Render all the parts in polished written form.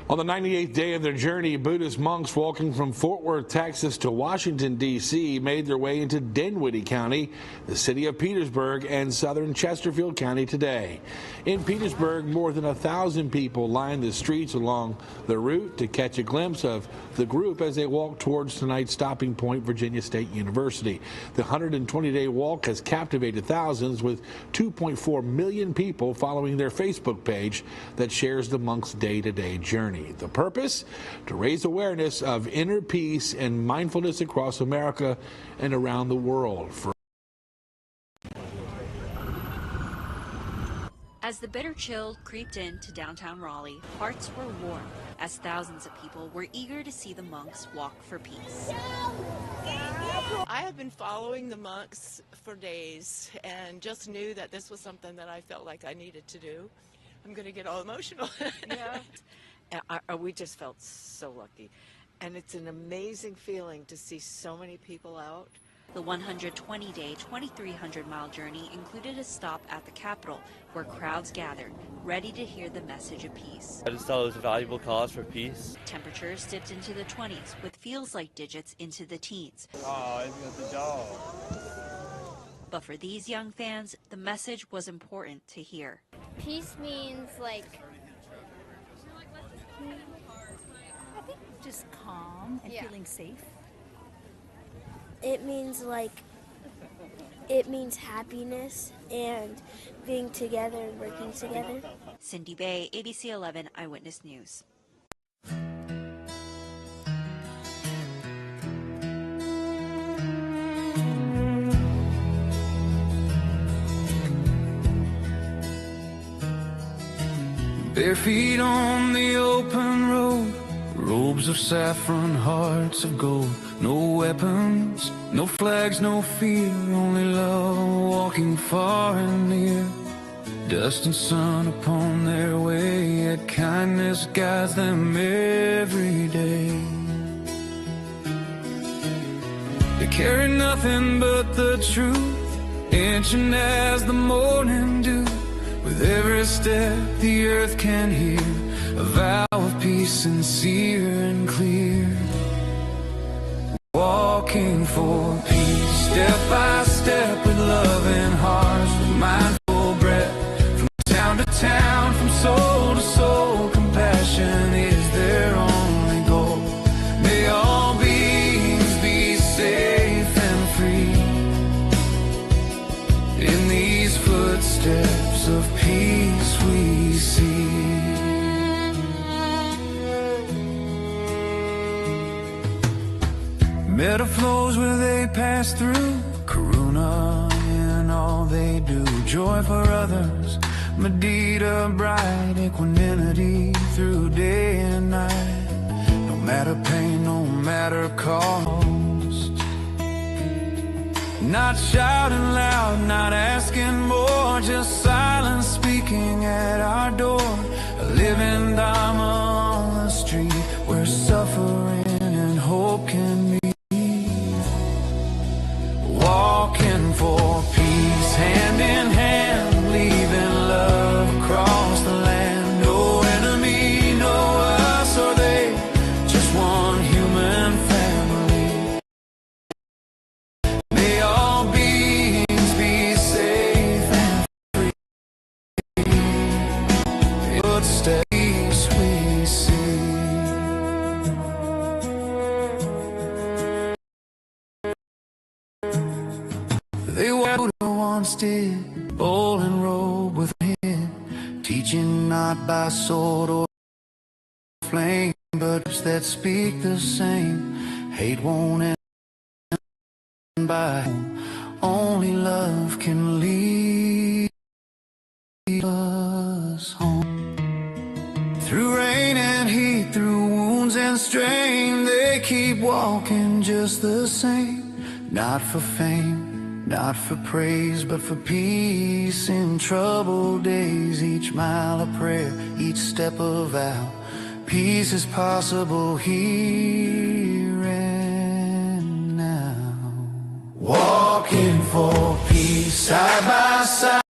On the 98th day of their journey, Buddhist monks walking from Fort Worth, Texas to Washington, D.C. made their way into Dinwiddie County, the city of Petersburg, and southern Chesterfield County today. In Petersburg, more than 1,000 people lined the streets along the route to catch a glimpse of the group as they walk towards tonight's stopping point, Virginia State University. The 120-day walk has captivated thousands, with 2.4 million people following their Facebook page that shares the monks' day-to-day journey. The purpose? To raise awareness of inner peace and mindfulness across America and around the world. As the bitter chill creeped into downtown Raleigh, hearts were warm as thousands of people were eager to see the monks walk for peace. I have been following the monks for days and just knew that this was something that I felt like I needed to do. I'm going to get all emotional. Yeah. We just felt so lucky, and it's an amazing feeling to see so many people out. The 120-day, 2,300-mile journey included a stop at the Capitol, where crowds gathered, ready to hear the message of peace. I just thought it was a valuable cause for peace. Temperatures dipped into the 20s, with feels-like digits into the teens. Oh, it's got the job. But for these young fans, the message was important to hear. Peace means like... I think just calm and feeling safe. It means happiness and being together and working together. Cindy Bay, ABC 11 Eyewitness News. Bare feet on the open road, robes of saffron, hearts of gold. No weapons, no flags, no fear, only love walking far and near. Dust and sun upon their way, yet kindness guides them every day. They carry nothing but the truth, ancient as the morning dew. With every step the earth can hear, a vow of peace sincere and clear. Walking for peace, step by step with loving hearts, with mindful breath. From town to town, from soul to soul, compassion is their only goal. May all beings be safe and free in these footsteps of peace we see. Meta flows where they pass through, Karuna in all they do. Joy for others, Medita bright, equanimity through day and night. No matter pain, no matter cost. Not shouting loud, not asking more, just silence speaking at our door. A living Dharma on the street, where suffering and hope can meet. Walking for peace, hand in hand, leaving love across the land. No enemy, no us or they, just one human family. May all beings be safe and free. Footsteps we see. They were Buddha once did, bold and robe with head, teaching not by sword or flame, but that speak the same. Hate won't end by, only love can lead us home. Through rain and heat, through wounds and strain, they keep walking just the same. Not for fame, not for praise, but for peace in troubled days. Each mile a prayer, each step a vow. Peace is possible here and now. Walking for peace, side by side,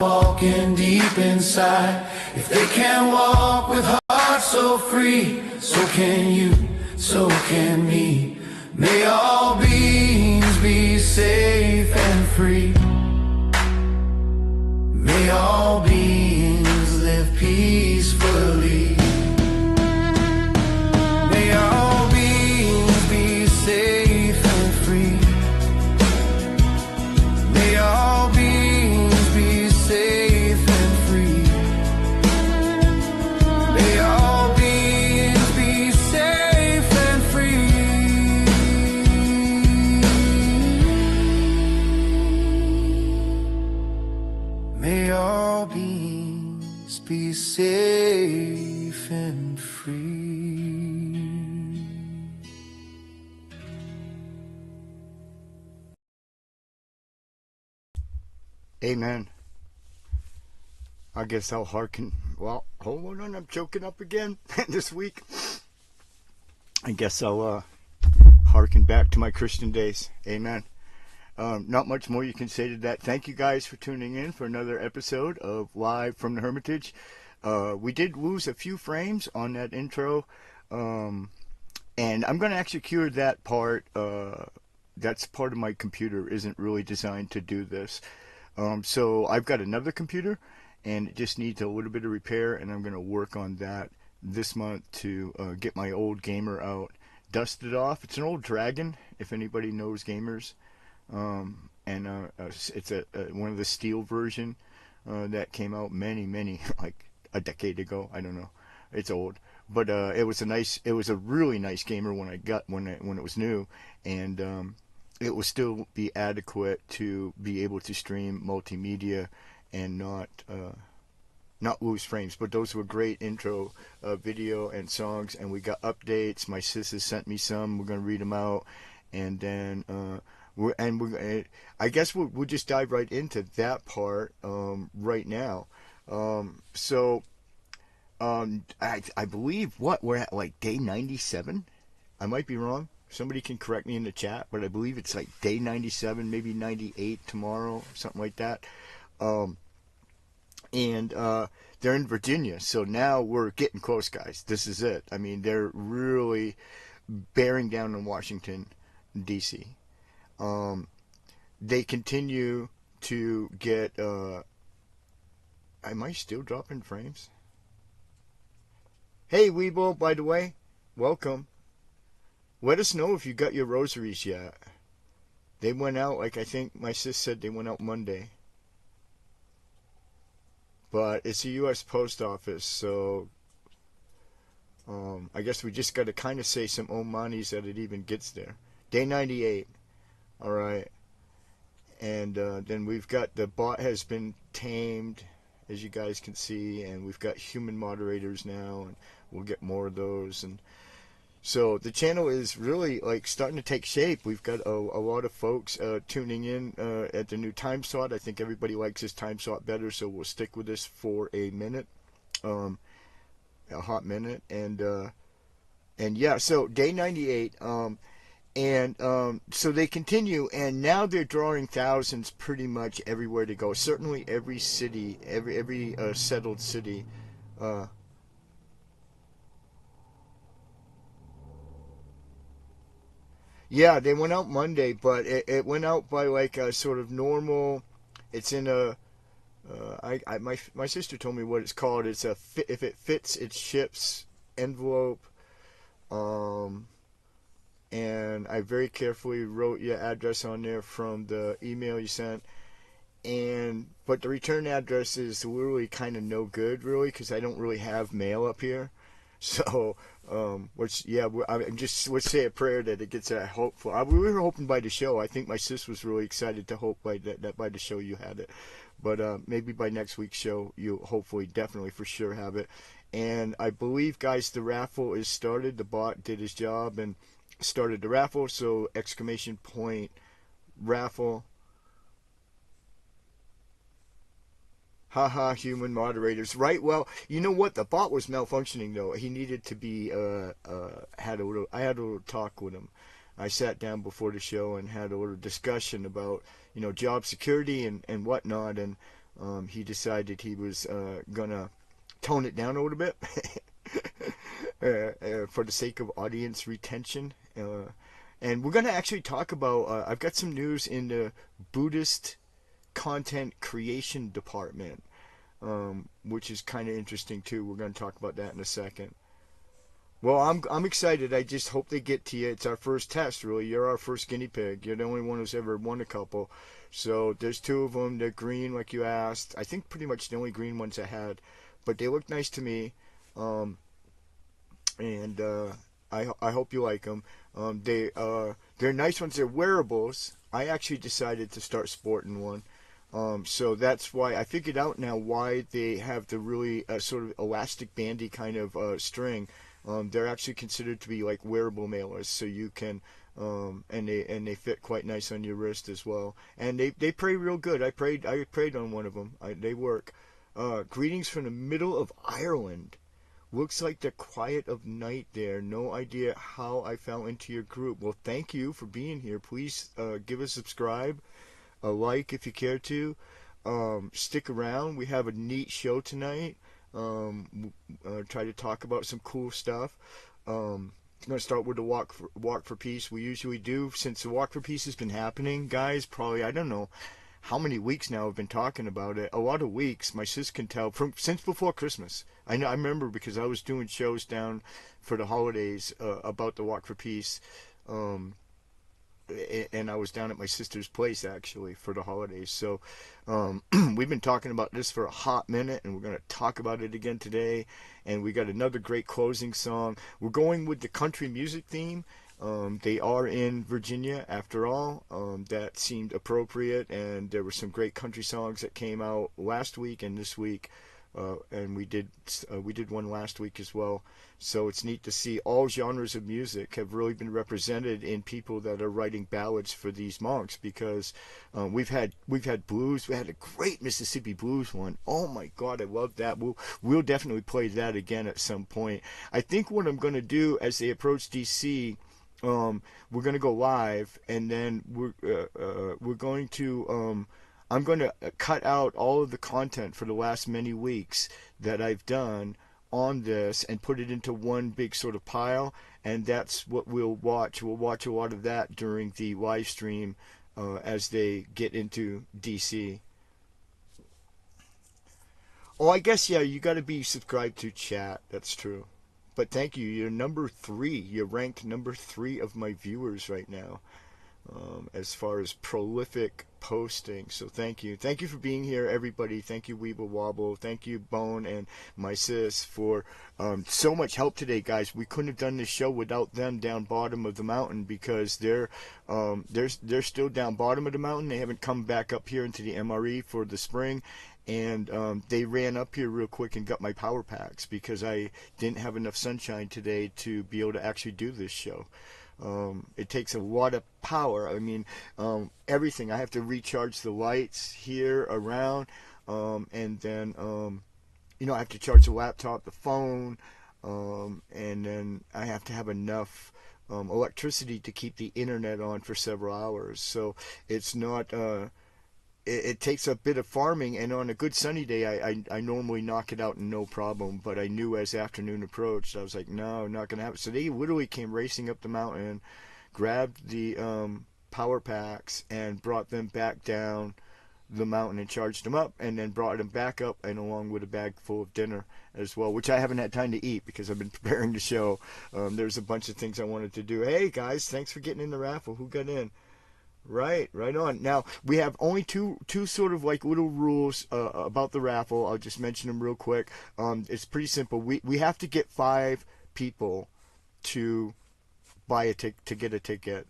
walking deep inside. If they can walk with hearts so free, so can you, so can me. May all beings be safe and free. May all beings live peacefully. May all beings be safe and free. May all beings be safe and free. May all beings be safe and free. May all beings be safe and free. Amen. I guess I'll hearken. Well, hold on, I'm choking up again this week. I guess I'll hearken back to my Christian days. Amen. Not much more you can say to that. Thank you guys for tuning in for another episode of Live from the Hermitage. We did lose a few frames on that intro, and I'm going to actually cure that part. That's part of my computer isn't really designed to do this. So I've got another computer, and it just needs a little bit of repair, and I'm going to work on that this month to get my old gamer out, dust it off. It's an old Dragon, if anybody knows gamers, and it's one of the steel version that came out many like a decade ago. I don't know, it's old, but it was a really nice gamer when it was new, and it will still be adequate to be able to stream multimedia and not lose frames. But those were great intro video and songs, and we got updates. My sister sent me some. We're gonna read them out, and then I guess we'll just dive right into that part right now. I believe we're at like day 97. I might be wrong. Somebody can correct me in the chat, but I believe it's like day 97, maybe 98 tomorrow, something like that. And they're in Virginia, so now we're getting close, guys. This is it. I mean, they're really bearing down on Washington, D.C. They continue to get... am I still dropping frames? Hey, Weeble, by the way, welcome. Let us know if you got your rosaries yet. They went out, like I think my sis said they went out Monday. But it's a U.S. post office, so I guess we just got to kind of say some Om Manis that it even gets there. Day 98. All right. And then we've got the bot has been tamed, as you guys can see, and we've got human moderators now, and we'll get more of those. And so the channel is really like starting to take shape. We've got a lot of folks tuning in at the new time slot. I think everybody likes this time slot better, so we'll stick with this for a minute, a hot minute. And yeah, so day 98, so they continue, and now they're drawing thousands pretty much everywhere they go. Certainly every city, every settled city. Yeah, they went out Monday, but it went out by like a sort of normal. It's in a. My sister told me what it's called. It's a if it fits, it ships envelope. And I very carefully wrote your address on there from the email you sent. But the return address is literally kind of no good, really, because I don't really have mail up here. So, let's say a prayer that it gets that hopeful. We were hoping by the show. I think my sis was really excited to hope by that by the show you had it. But maybe by next week's show, you'll hopefully, definitely, for sure have it. And I believe, guys, the raffle is started. The bot did his job and started the raffle. So, exclamation point, raffle. Haha, human moderators. Right, well, you know what? The bot was malfunctioning, though. He needed to be, I had a little talk with him. I sat down before the show and had a little discussion about, job security and whatnot, and he decided he was going to tone it down a little bit. for the sake of audience retention. And we're going to actually talk about, I've got some news in the Buddhist content creation department, which is kind of interesting too. We're going to talk about that in a second. Well, I'm excited. I just hope they get to you. It's our first test, really. You're our first guinea pig. You're the only one who's ever won a couple. So there's 2 of them. They're green, like you asked. I think pretty much the only green ones I had, but they look nice to me. And I hope you like them. They're nice ones. They're wearables. I actually decided to start sporting one. So that's why I figured out now why they have the really sort of elastic bandy kind of string. They're actually considered to be like wearable mailers, so you can, and they fit quite nice on your wrist as well. And they pray real good. I prayed on one of them. They work. Greetings from the middle of Ireland. Looks like the quiet of night there. No idea how I fell into your group. Well, thank you for being here. Please give a subscribe, a like if you care to. Stick around. We have a neat show tonight. Try to talk about some cool stuff. I'm going to start with the walk for peace. We usually do, since the walk for peace has been happening, guys, probably, I don't know how many weeks now I've been talking about it. A lot of weeks. My sis can tell since before Christmas. I remember because I was doing shows down for the holidays about the walk for peace. And I was down at my sister's place actually for the holidays. So we've been talking about this for a hot minute, and we're going to talk about it again today. And we got another great closing song. We're going with the country music theme. They are in Virginia after all. That seemed appropriate, and there were some great country songs that came out last week and this week. And we did one last week as well. So it's neat to see all genres of music have really been represented in people that are writing ballads for these monks, because we've had blues. We had a great Mississippi blues one. Oh my God, I love that. We'll definitely play that again at some point. I think what I'm going to do as they approach DC, we're going to go live, and then we're going to. I'm going to cut out all of the content for the last many weeks that I've done on this and put it into one big sort of pile, and that's what we'll watch. We'll watch a lot of that during the live stream as they get into DC. Oh, I guess, yeah, you got to be subscribed to chat. That's true. But thank you. You're number 3. You're ranked number 3 of my viewers right now. As far as prolific posting. So thank you. Thank you for being here, everybody. Thank you, Weeble Wobble. Thank you, Bone and my sis, for so much help today, guys. We couldn't have done this show without them down bottom of the mountain, because they're still down bottom of the mountain. They haven't come back up here into the MRE for the spring. And they ran up here real quick and got my power packs, because I didn't have enough sunshine today to be able to actually do this show. It takes a lot of power. I mean, everything. I have to recharge the lights here around, and then, I have to charge the laptop, the phone, and then I have to have enough electricity to keep the internet on for several hours. So it's not. It takes a bit of farming, and on a good sunny day, I normally knock it out no problem. But I knew as afternoon approached, I was like, no, not going to happen. So they literally came racing up the mountain, grabbed the power packs, and brought them back down the mountain and charged them up, and then brought them back up, and along with a bag full of dinner as well, which I haven't had time to eat because I've been preparing the show. There's a bunch of things I wanted to do. Hey, guys, thanks for getting in the raffle. Who got in? Right on. Now, we have only two sort of like little rules about the raffle. I'll just mention them real quick. It's pretty simple. We have to get 5 people to buy to get a ticket.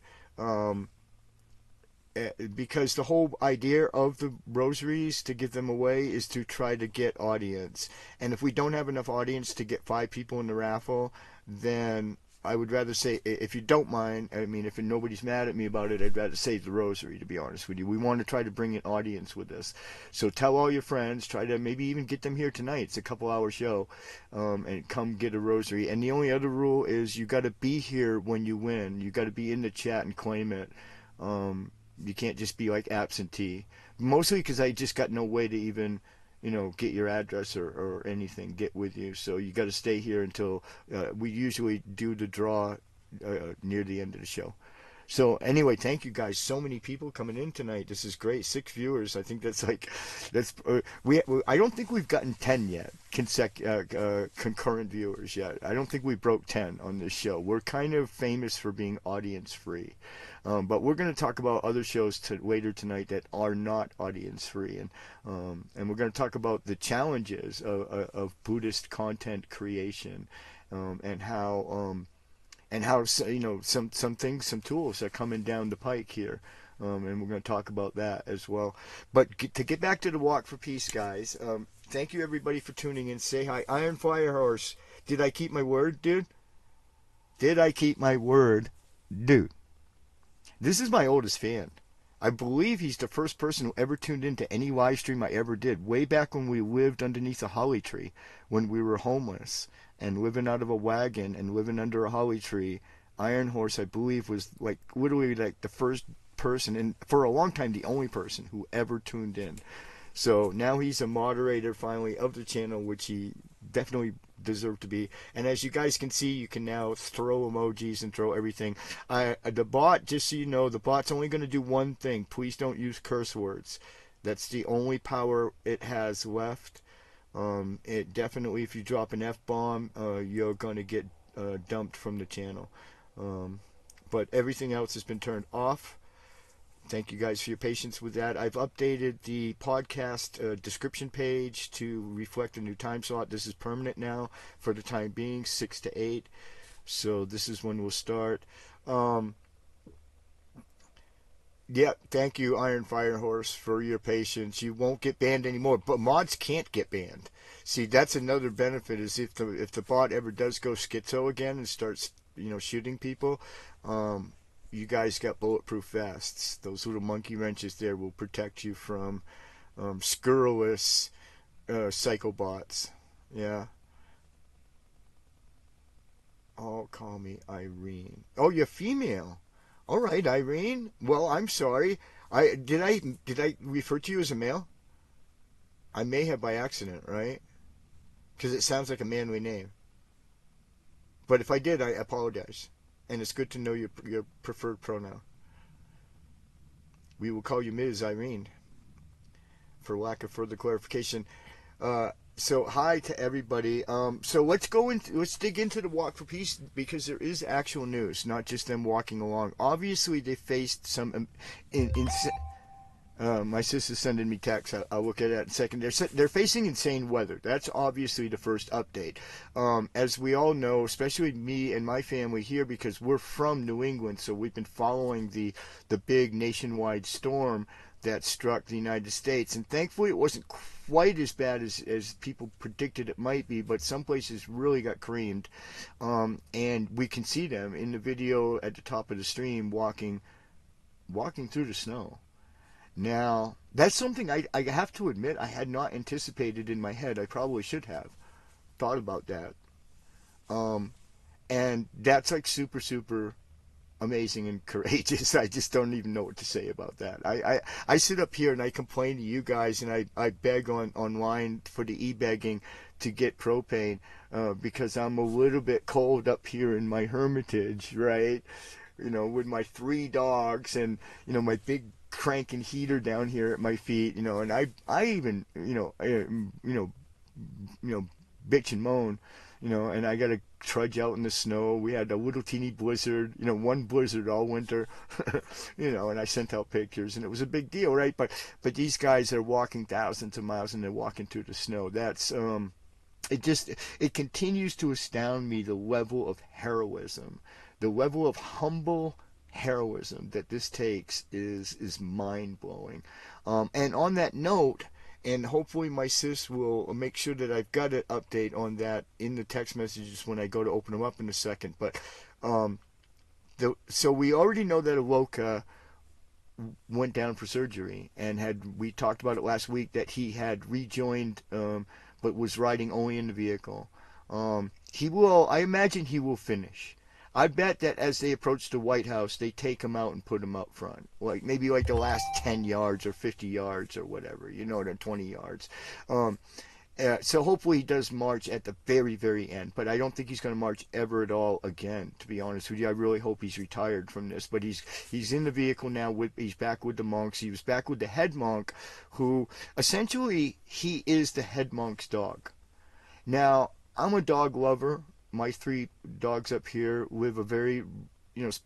Because the whole idea of the rosaries to give them away is to try to get audience. And if we don't have enough audience to get 5 people in the raffle, then I would rather say, if you don't mind, I mean, if nobody's mad at me about it, I'd rather save the rosary, to be honest with you. We want to try to bring an audience with this. So tell all your friends, try to maybe even get them here tonight. It's a couple-hour show, and come get a rosary. And the only other rule is you got to be here when you win. You got to be in the chat and claim it. You can't just be like absentee. Mostly because I just got no way to even get your address or anything, get with you. So you got to stay here until we usually do the draw near the end of the show. So anyway, thank you guys. So many people coming in tonight. This is great. 6 viewers. I think that's I don't think we've gotten 10 yet. Concurrent viewers yet. I don't think we broke 10 on this show. We're kind of famous for being audience free, but we're going to talk about other shows later tonight that are not audience free, and we're going to talk about the challenges of Buddhist content creation, and how some things, some tools are coming down the pike here, and we're going to talk about that as well. But to get back to the Walk for Peace, guys, thank you everybody for tuning in. Say hi. Iron Fire Horse, did I keep my word, dude? Did I keep my word, dude? This is my oldest fan. I believe he's the first person who ever tuned into any live stream I ever did, way back when we lived underneath a holly tree, when we were homeless and living out of a wagon and living under a holly tree. Iron Horse, I believe, was literally the first person, and for a long time the only person who ever tuned in. So now he's a moderator finally of the channel, which he definitely deserved to be. And as you guys can see, you can now throw emojis and throw everything. The bot, just so you know, the bot's only going to do one thing. Please don't use curse words. That's the only power it has left. It definitely, if you drop an F-bomb, you're going to get dumped from the channel. But everything else has been turned off. Thank you guys for your patience with that. I've updated the podcast description page to reflect a new time slot. This is permanent now for the time being, 6 to 8. So this is when we'll start. Yeah, thank you, Iron Fire Horse, for your patience. You won't get banned anymore, but mods can't get banned. See, that's another benefit, is if the bot ever does go schizo again and starts, shooting people, you guys got bulletproof vests. Those little monkey wrenches there will protect you from scurrilous psychobots. Yeah. Oh, call me Irene. Oh, you're female. All right, Irene. Well, I'm sorry. Did I refer to you as a male? I may have by accident, right? Because it sounds like a manly name. But if I did, I apologize. And it's good to know your preferred pronoun. We will call you Ms. Irene, for lack of further clarification. So hi to everybody. So let's dig into the Walk for Peace, because there is actual news, not just them walking along. Obviously, they faced some my sister's sending me texts. I'll look at that in a second. They're facing insane weather. That's obviously the first update. As we all know, especially me and my family here, because we're from New England, so we've been following the big nationwide storm that struck the United States. And thankfully, it wasn't quite as bad as people predicted it might be, but some places really got creamed. And we can see them in the video at the top of the stream walking through the snow. Now, that's something I have to admit I had not anticipated in my head. I probably should have thought about that. And that's super, super amazing and courageous. I just don't even know what to say about that. I sit up here and I complain to you guys, and I beg online for the e-begging to get propane, because I'm a little bit cold up here in my hermitage, right? With my 3 dogs and, my big cranking heater down here at my feet, and I even, bitch and moan, and I gotta trudge out in the snow. We had a little teeny blizzard, one blizzard all winter, and I sent out pictures, and it was a big deal, right? But these guys are walking thousands of miles and they're walking through the snow. That's it continues to astound me, the level of heroism, the level of humble heroism that this takes is mind-blowing. And on that note, and hopefully my sis will make sure that I've got an update on that in the text messages when I go to open them up in a second. But so we already know that Aloka went down for surgery, and we talked about it last week that he had rejoined, but was riding only in the vehicle. I imagine he will finish. I bet that as they approach the White House, they take him out and put him up front, like maybe like the last 10 yards or 50 yards or whatever, you know, the 20 yards. So hopefully he does march at the very, very end, but I don't think he's going to march ever at all again, to be honest with you. I really hope he's retired from this, but he's in the vehicle now. He's back with the monks. He was back with the head monk, who essentially he is the head monk's dog. Now, I'm a dog lover. My 3 dogs up here live a very,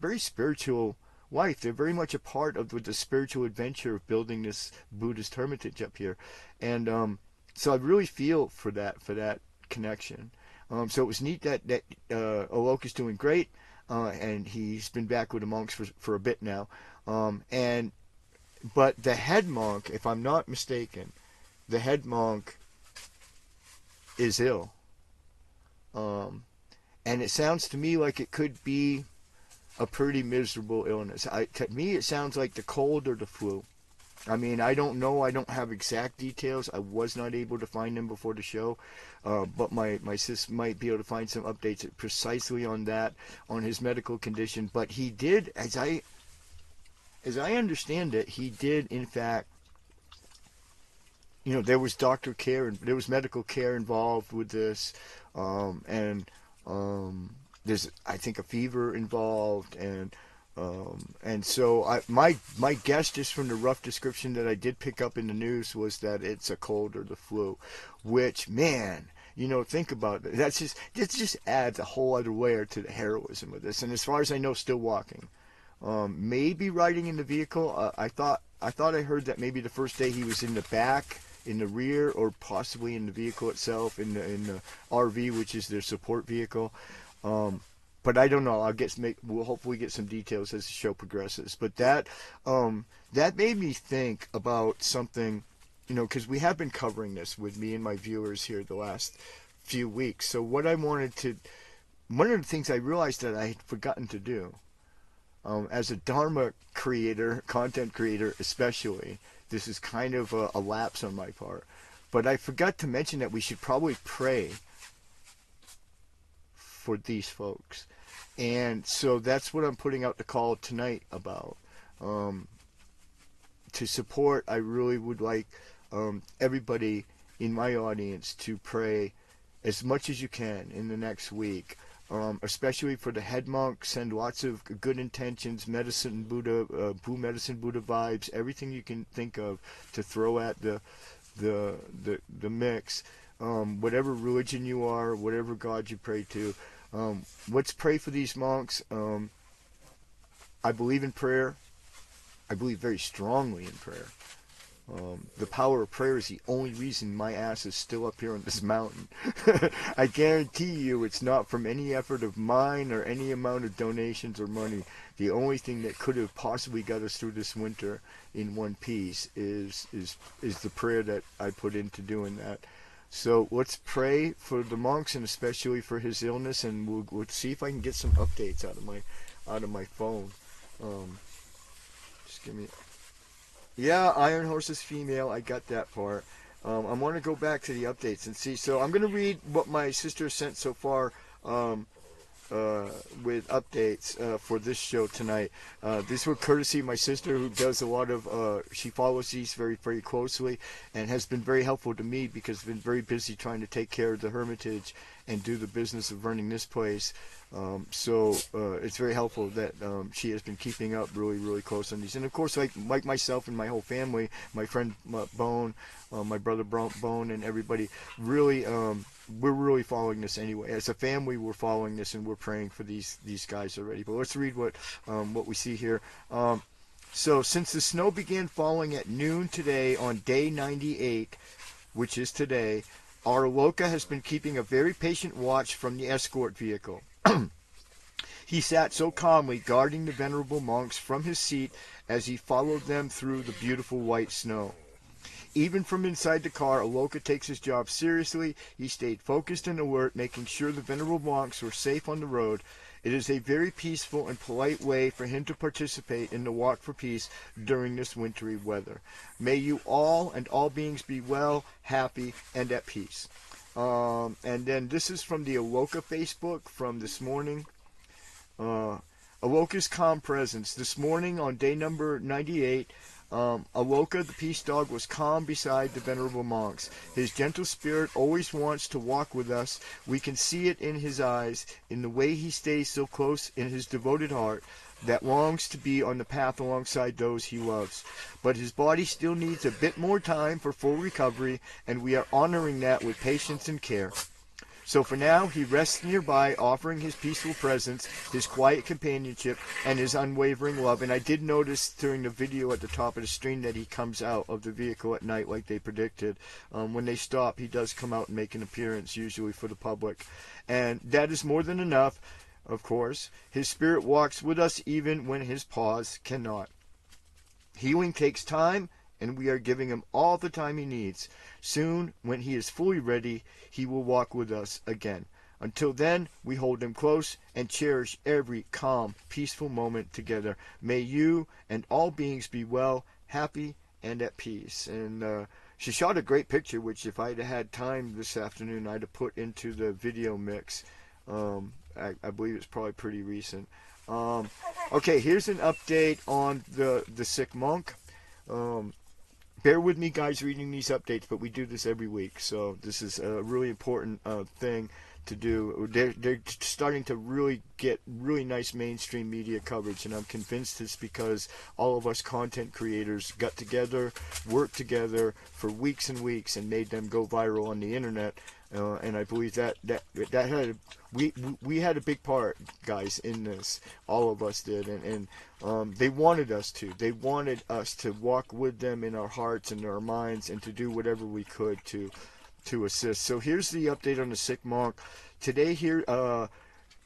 very spiritual life. They're very much a part of the spiritual adventure of building this Buddhist hermitage up here, and so I really feel for that connection. So it was neat that Alok is doing great, and he's been back with the monks for a bit now. But the head monk, if I'm not mistaken, the head monk is ill. And it sounds to me like it could be a pretty miserable illness. To me, it sounds like the cold or the flu. I mean, I don't know. I don't have exact details. I was not able to find them before the show. But my sis might be able to find some updates precisely on that, on his medical condition. But he did, as I understand it, he did, in fact, there was doctor care and there was medical care involved with this. There's, I think, a fever involved, and so my guess, just from the rough description that I did pick up in the news, was that it's a cold or the flu, which, man, think about it. It just adds a whole other layer to the heroism of this. And as far as I know, still walking, maybe riding in the vehicle. I thought I heard that maybe the first day he was in the back, in the rear, or possibly in the vehicle itself, in the RV, which is their support vehicle. But I don't know. We'll hopefully get some details as the show progresses. But that made me think about something, because we have been covering this with me and my viewers here the last few weeks. So one of the things I realized that I had forgotten to do, as a Dharma creator, content creator especially, this is kind of a lapse on my part, but I forgot to mention that we should probably pray for these folks. And so that's what I'm putting out the call tonight about. To support, I really would like everybody in my audience to pray as much as you can in the next week, especially for the head monk. Send lots of good intentions, medicine Buddha, medicine Buddha vibes, everything you can think of to throw at the mix. Whatever religion you are, whatever God you pray to, let's pray for these monks. I believe in prayer. I believe very strongly in prayer. The power of prayer is the only reason my ass is still up here on this mountain. I guarantee you it's not from any effort of mine or any amount of donations or money. The only thing that could have possibly got us through this winter in one piece is the prayer that I put into doing that. So let's pray for the monks, and especially for his illness, and we'll see if I can get some updates out of my phone. Just give me. Yeah, Iron Horse is female. I got that part. I want to go back to the updates and see. So I'm going to read what my sister sent so far with updates for this show tonight. These were courtesy of my sister, who does a lot of, she follows these very, very closely and has been very helpful to me because I've been very busy trying to take care of the Hermitage and do the business of running this place. So it's very helpful that she has been keeping up really, really close on these. And of course, like myself and my whole family, my friend Bone, my brother Bone, and everybody, really, we're really following this anyway. As a family, we're following this, and we're praying for these guys already. But let's read what we see here. So since the snow began falling at noon today on day 98, which is today, our Loka has been keeping a very patient watch from the escort vehicle. He sat so calmly, guarding the venerable monks from his seat as he followed them through the beautiful white snow. Even from inside the car, Aloka takes his job seriously. He stayed focused and alert, making sure the venerable monks were safe on the road. It is a very peaceful and polite way for him to participate in the Walk for Peace during this wintry weather. May you all and all beings be well, happy, and at peace. And then this is from the Aloka Facebook from this morning. Aloka's calm presence. This morning on day number 98, Aloka, the peace dog, was calm beside the venerable monks. His gentle spirit always wants to walk with us. We can see it in his eyes, in the way he stays so close in his devoted heart that longs to be on the path alongside those he loves. But his body still needs a bit more time for full recovery, and we are honoring that with patience and care. So for now, he rests nearby, offering his peaceful presence, his quiet companionship, and his unwavering love. And I did notice during the video at the top of the screen that he comes out of the vehicle at night like they predicted. When they stop, he does come out and make an appearance, usually for the public. And that is more than enough, of course. His spirit walks with us even when his paws cannot. Healing takes time, and we are giving him all the time he needs. Soon, when he is fully ready, he will walk with us again. Until then, we hold him close and cherish every calm, peaceful moment together. May you and all beings be well, happy, and at peace. And she shot a great picture, which if I'd had time this afternoon, I'd have put into the video mix. I believe it's probably pretty recent. Okay, here's an update on the sick monk. Bear with me, guys, reading these updates, but we do this every week, so this is a really important thing to do. They're starting to really get really nice mainstream media coverage, and I'm convinced it's because all of us content creators got together, worked together for weeks and weeks, and made them go viral on the internet. And I believe that had we had a big part, guys, in this. All of us did, and they wanted us to. They wanted us to walk with them in our hearts and our minds, and to do whatever we could to assist. So here's the update on the sick monk today. Here,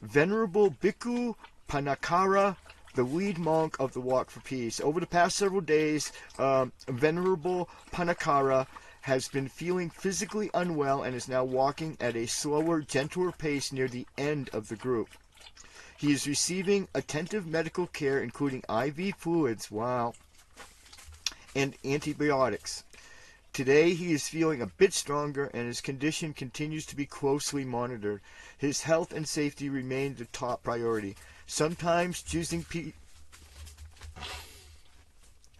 Venerable Bhikkhu Panakara, the lead monk of the Walk for Peace. Over the past several days, Venerable Panakara has been feeling physically unwell and is now walking at a slower, gentler pace near the end of the group. He is receiving attentive medical care, including IV fluids, wow, and antibiotics. Today, he is feeling a bit stronger, and his condition continues to be closely monitored. His health and safety remain the top priority. Sometimes choosing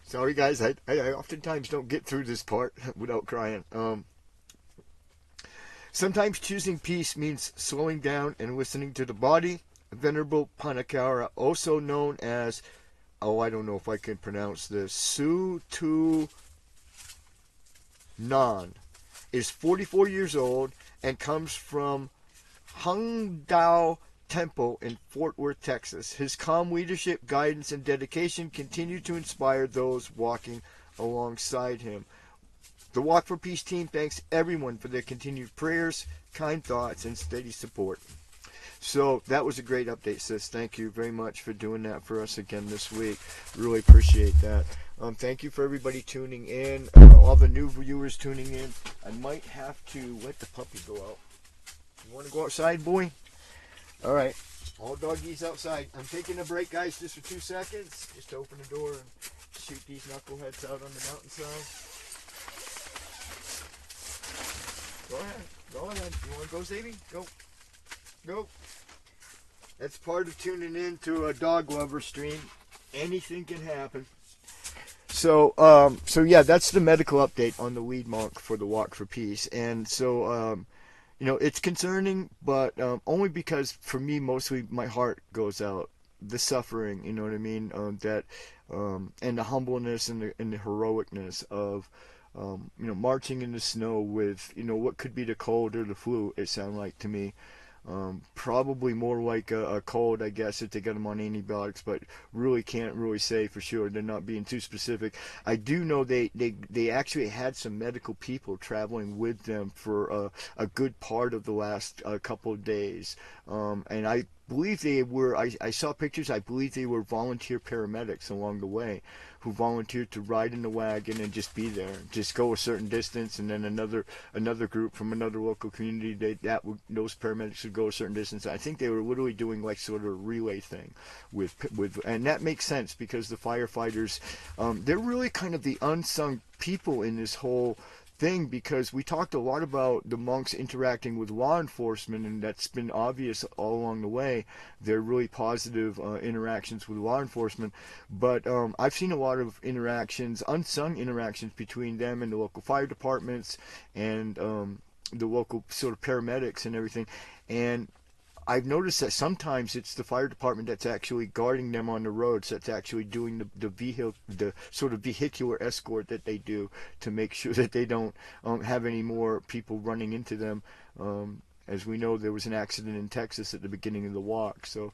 Sorry, guys, I oftentimes don't get through this part without crying. Sometimes choosing peace means slowing down and listening to the body. Venerable Panakara, also known as, I don't know if I can pronounce this, Su Nan, is 44 years old and comes from Hangdao Temple in Fort Worth, Texas. His calm leadership, guidance, and dedication continue to inspire those walking alongside him. The Walk for Peace team thanks everyone for their continued prayers, kind thoughts, and steady support. So that was a great update, sis. Thank you very much for doing that for us again this week. Really appreciate that. Thank you for everybody tuning in, all the new viewers tuning in. I might have to let the puppy go out. You want to go outside, boy? All right, all doggies outside. I'm taking a break, guys, just for 2 seconds, just to open the door and shoot these knuckleheads out on the mountainside. Go ahead. You want to go, Sadie? Go. That's part of tuning in to a dog lover stream. Anything can happen. So yeah, that's the medical update on the lead monk for the Walk for Peace, and so. It's concerning, but only because, for me, mostly my heart goes out. The suffering, you know what I mean? And the humbleness and the heroicness of, marching in the snow with, what could be the cold or the flu, it sounded like to me. Probably more like a cold, I guess, if they got them on antibiotics, but really can't really say for sure. They're not being too specific. I do know they actually had some medical people traveling with them for a good part of the last couple of days, and I believe they were, I saw pictures, I believe they were volunteer paramedics along the way who volunteered to ride in the wagon and just be there, just go a certain distance, and then another group from another local community, those paramedics would go a certain distance. I think they were literally doing like sort of a relay thing with and that makes sense because the firefighters, they're really kind of the unsung people in this whole thing, because we talked a lot about the monks interacting with law enforcement, and that's been obvious all along the way. They're really positive interactions with law enforcement, but I've seen a lot of interactions, unsung interactions between them and the local fire departments and the local sort of paramedics and everything. And I've noticed that sometimes it's the fire department that's actually guarding them on the roads, that's actually doing the sort of vehicular escort that they do to make sure that they don't have any more people running into them. As we know, there was an accident in Texas at the beginning of the walk. So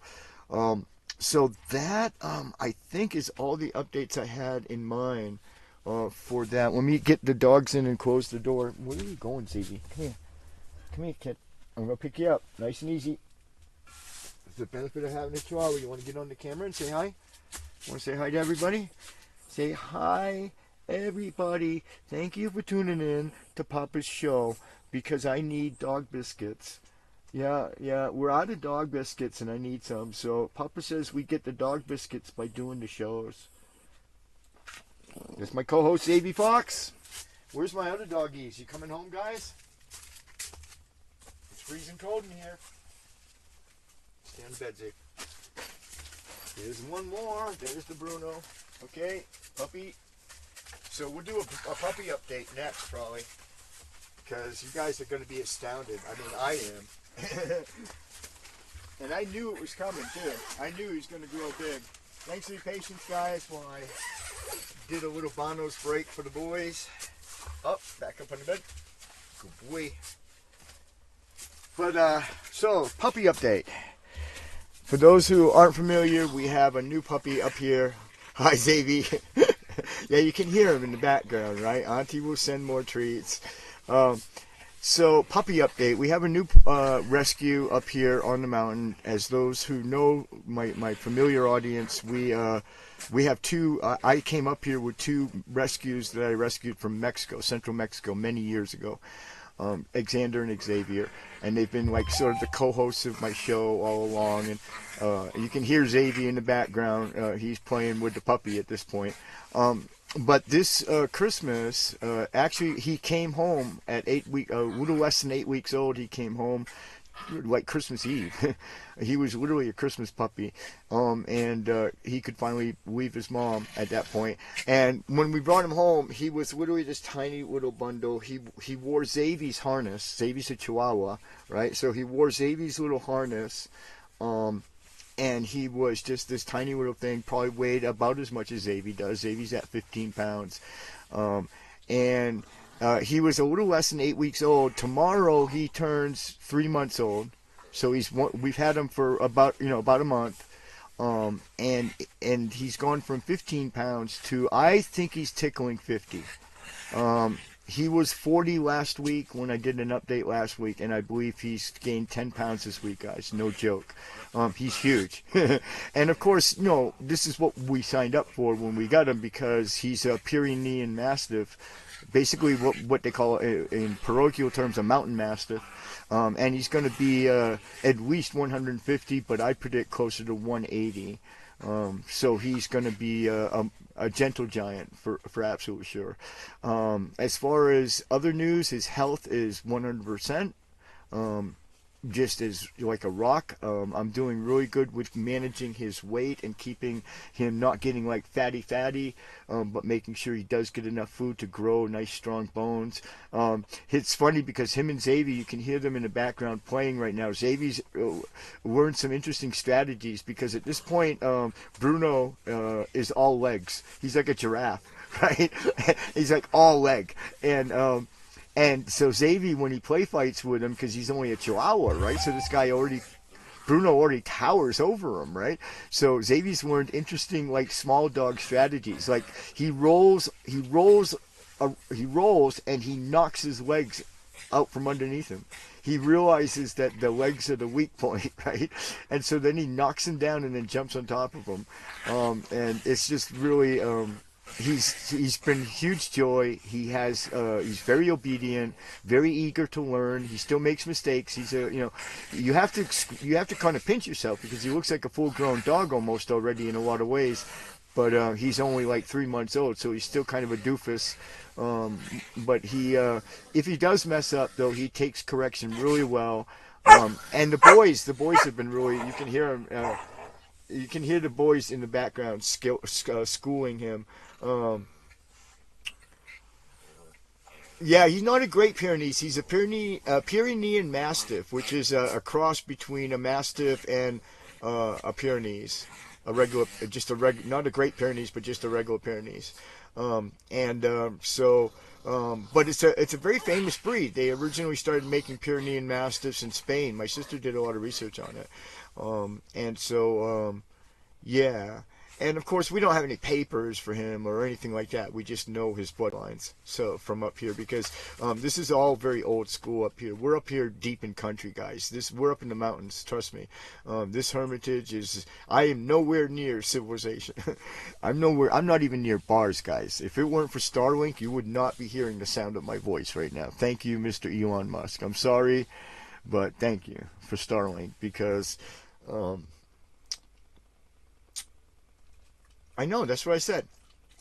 that I think is all the updates I had in mind for that. Let me get the dogs in and close the door. Where are you going, Ziggy? Come here, kid. I'm gonna pick you up, nice and easy. The benefit of having a chihuahua. You want to get on the camera and say hi? Want to say hi to everybody? Say hi, everybody. Thank you for tuning in to Papa's show, because I need dog biscuits. Yeah, we're out of dog biscuits and I need some. So Papa says we get the dog biscuits by doing the shows. That's my co-host, Avy Fox. Where's my other doggies? You coming home, guys? It's freezing cold in here. Stay on the bed, Zig. There's one more. There's the Bruno. Okay, puppy. So we'll do a puppy update next, probably, because you guys are going to be astounded. I mean, I am. And I knew it was coming, too. I knew he was going to grow big. Thanks for your patience, guys, while I did a little Bono's break for the boys. Up, back up on the bed. Good boy. But, so, puppy update. For those who aren't familiar, we have a new puppy up here. Hi, Xavier. Yeah, you can hear him in the background, right? Auntie will send more treats. So, puppy update. We have a new rescue up here on the mountain. As those who know my familiar audience, we have two. I came up here with two rescues that I rescued from Mexico, Central Mexico, many years ago. Xander and Xavier, and they've been like sort of the co-hosts of my show all along, and you can hear Xavier in the background. He's playing with the puppy at this point. But this Christmas, actually, he came home at a little less than 8 weeks old. He came home like Christmas Eve. He was literally a Christmas puppy, and he could finally leave his mom at that point. And when we brought him home, he was literally this tiny little bundle. He wore Xavier's harness. Xavier's a Chihuahua, right? So he wore Xavier's little harness, and he was just this tiny little thing. Probably weighed about as much as Xavier does. Xavier's at 15 pounds, and he was a little less than 8 weeks old. Tomorrow he turns 3 months old. So we've had him for about a month, and he's gone from 15 pounds to, I think he's tickling 50. He was 40 last week when I did an update last week, and I believe he's gained 10 pounds this week, guys. No joke. He's huge. And of course, this is what we signed up for when we got him, because he's a Pyrenean Mastiff. Basically what they call in parochial terms a mountain mastiff, and he's going to be at least 150, but I predict closer to 180. So he's going to be a gentle giant for absolute sure. As far as other news, his health is 100%. Just as like a rock. I'm doing really good with managing his weight and keeping him not getting like fatty, but making sure he does get enough food to grow nice strong bones. It's funny because him and Xavier, you can hear them in the background playing right now. Xavier's learned some interesting strategies, because at this point Bruno is all legs. He's like a giraffe, right? He's like all leg, and so Xavier, when he play fights with him, because he's only a Chihuahua, right? So this guy Bruno already towers over him, right? So Xavier's learned interesting, like, small dog strategies. Like, he rolls, and he knocks his legs out from underneath him. He realizes that the legs are the weak point, right? And so then he knocks him down and then jumps on top of him. And it's just really... He's been huge joy. He's very obedient, very eager to learn. He still makes mistakes. He's you have to kind of pinch yourself, because he looks like a full-grown dog almost already in a lot of ways. but he's only like 3 months old, so he's still kind of a doofus. But he, if he does mess up, though, he takes correction really well. And the boys have been really, you can hear him, you can hear the boys in the background schooling him. Yeah, he's not a Great Pyrenees. He's a Pyrenean Mastiff, which is a cross between a Mastiff and a Pyrenees, not a Great Pyrenees, but just a regular Pyrenees. But it's a very famous breed. They originally started making Pyrenean Mastiffs in Spain. My sister did a lot of research on it, yeah. And of course, we don't have any papers for him or anything like that. We just know his bloodlines. So from up here, because this is all very old school up here. We're up here deep in country, guys. We're up in the mountains. Trust me. This hermitage is. I am nowhere near civilization. I'm not even near bars, guys. If it weren't for Starlink, you would not be hearing the sound of my voice right now. Thank you, Mr. Elon Musk. I'm sorry, but thank you for Starlink because. I know, that's what I said.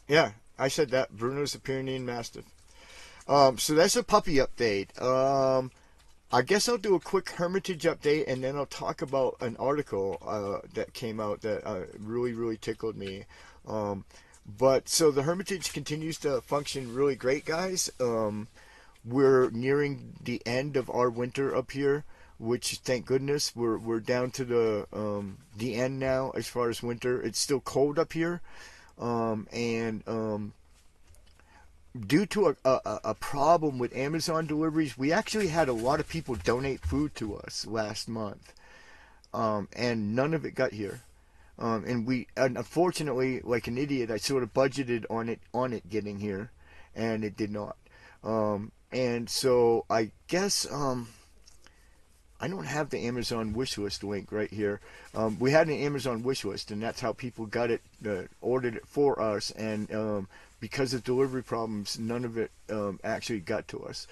Yeah, I said that. Bruno's a Pyrenean Mastiff. So that's a puppy update. I guess I'll do a quick Hermitage update, and then I'll talk about an article that came out that really, really tickled me. But so the Hermitage continues to function really great, guys. We're nearing the end of our winter up here, which thank goodness we're down to the end now as far as winter. It's still cold up here, and due to a problem with Amazon deliveries, we actually had a lot of people donate food to us last month, and none of it got here. And unfortunately, like an idiot, I sort of budgeted on it getting here, and it did not. And so I guess I don't have the Amazon wish list link right here. We had an Amazon wish list, and that's how people got it, ordered it for us. And because of delivery problems, none of it actually got to us.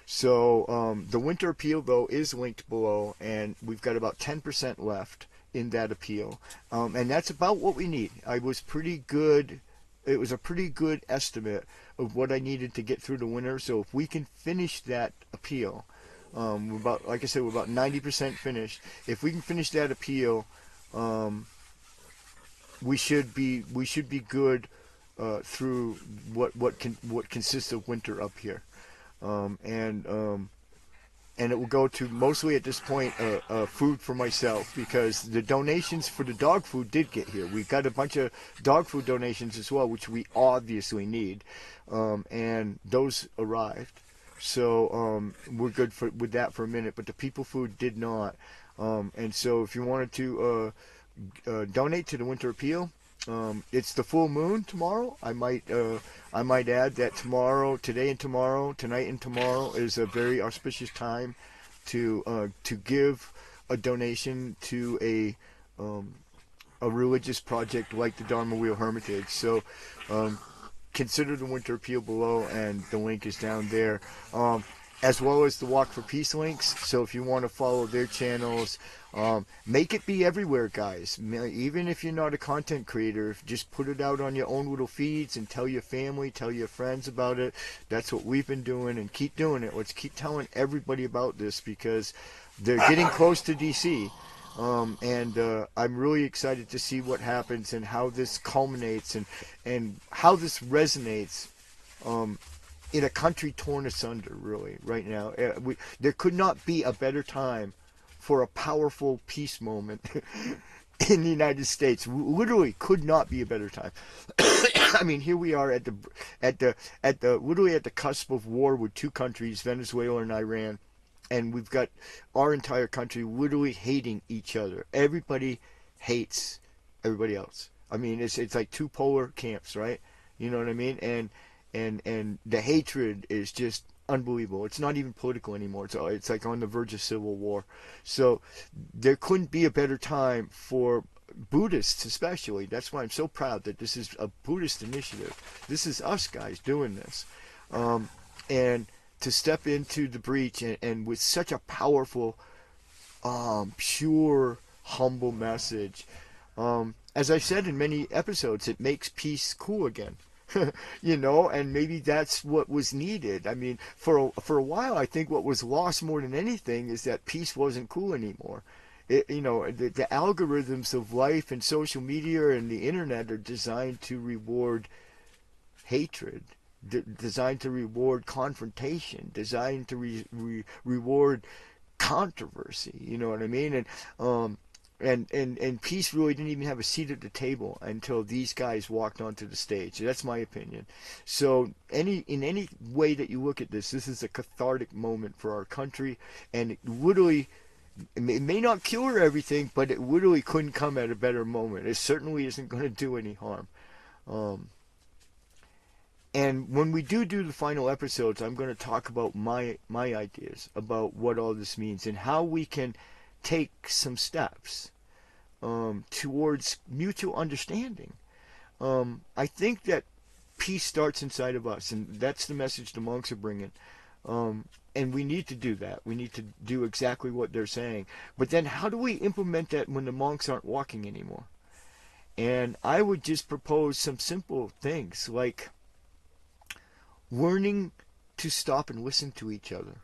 So the winter appeal, though, is linked below, and we've got about 10% left in that appeal. And that's about what we need. It was a pretty good estimate of what I needed to get through the winter. So if we can finish that appeal, we're about, like I said, we're about 90% finished. If we can finish that appeal, we should be good through what consists of winter up here, and it will go to mostly at this point food for myself, because the donations for the dog food did get here. We got a bunch of dog food donations as well, which we obviously need, and those arrived. So we're good with that for a minute, but the people food did not. And so if you wanted to donate to the winter appeal, it's the full moon tomorrow. I might add that tonight and tomorrow is a very auspicious time to give a donation to a religious project like the Dharma Wheel Hermitage. So consider the winter appeal below, and the link is down there, as well as the Walk for Peace links. So if you want to follow their channels, make it be everywhere, guys. Even if you're not a content creator, just put it out on your own little feeds and tell your family, tell your friends about it. That's what we've been doing, and keep doing it. Let's keep telling everybody about this, because they're getting close to DC. And I'm really excited to see what happens and how this culminates and how this resonates in a country torn asunder, really, right now. There could not be a better time for a powerful peace moment in the United States. Literally could not be a better time. I mean, here we are literally at the cusp of war with two countries, Venezuela and Iran. And we've got our entire country literally hating each other. Everybody hates everybody else. I mean, it's like two polar camps, right? You know what I mean? And the hatred is just unbelievable. It's not even political anymore. It's like on the verge of civil war. So there couldn't be a better time for Buddhists, especially. That's why I'm so proud that this is a Buddhist initiative. This is us guys doing this, and to step into the breach and with such a powerful, pure, humble message. And as I said in many episodes, it makes peace cool again. And maybe that's what was needed. I mean, for a while, I think what was lost more than anything is that peace wasn't cool anymore. The algorithms of life and social media and the internet are designed to reward hatred, designed to reward confrontation, designed to reward controversy. You know what I mean? And peace really didn't even have a seat at the table until these guys walked onto the stage. That's my opinion. So in any way that you look at this is a cathartic moment for our country, and it may not cure everything, but it literally couldn't come at a better moment. It certainly isn't going to do any harm. And when we do the final episodes, I'm going to talk about my ideas about what all this means and how we can take some steps towards mutual understanding. I think that peace starts inside of us, and that's the message the monks are bringing. And we need to do that. We need to do exactly what they're saying. But then how do we implement that when the monks aren't walking anymore? And I would just propose some simple things like learning to stop and listen to each other.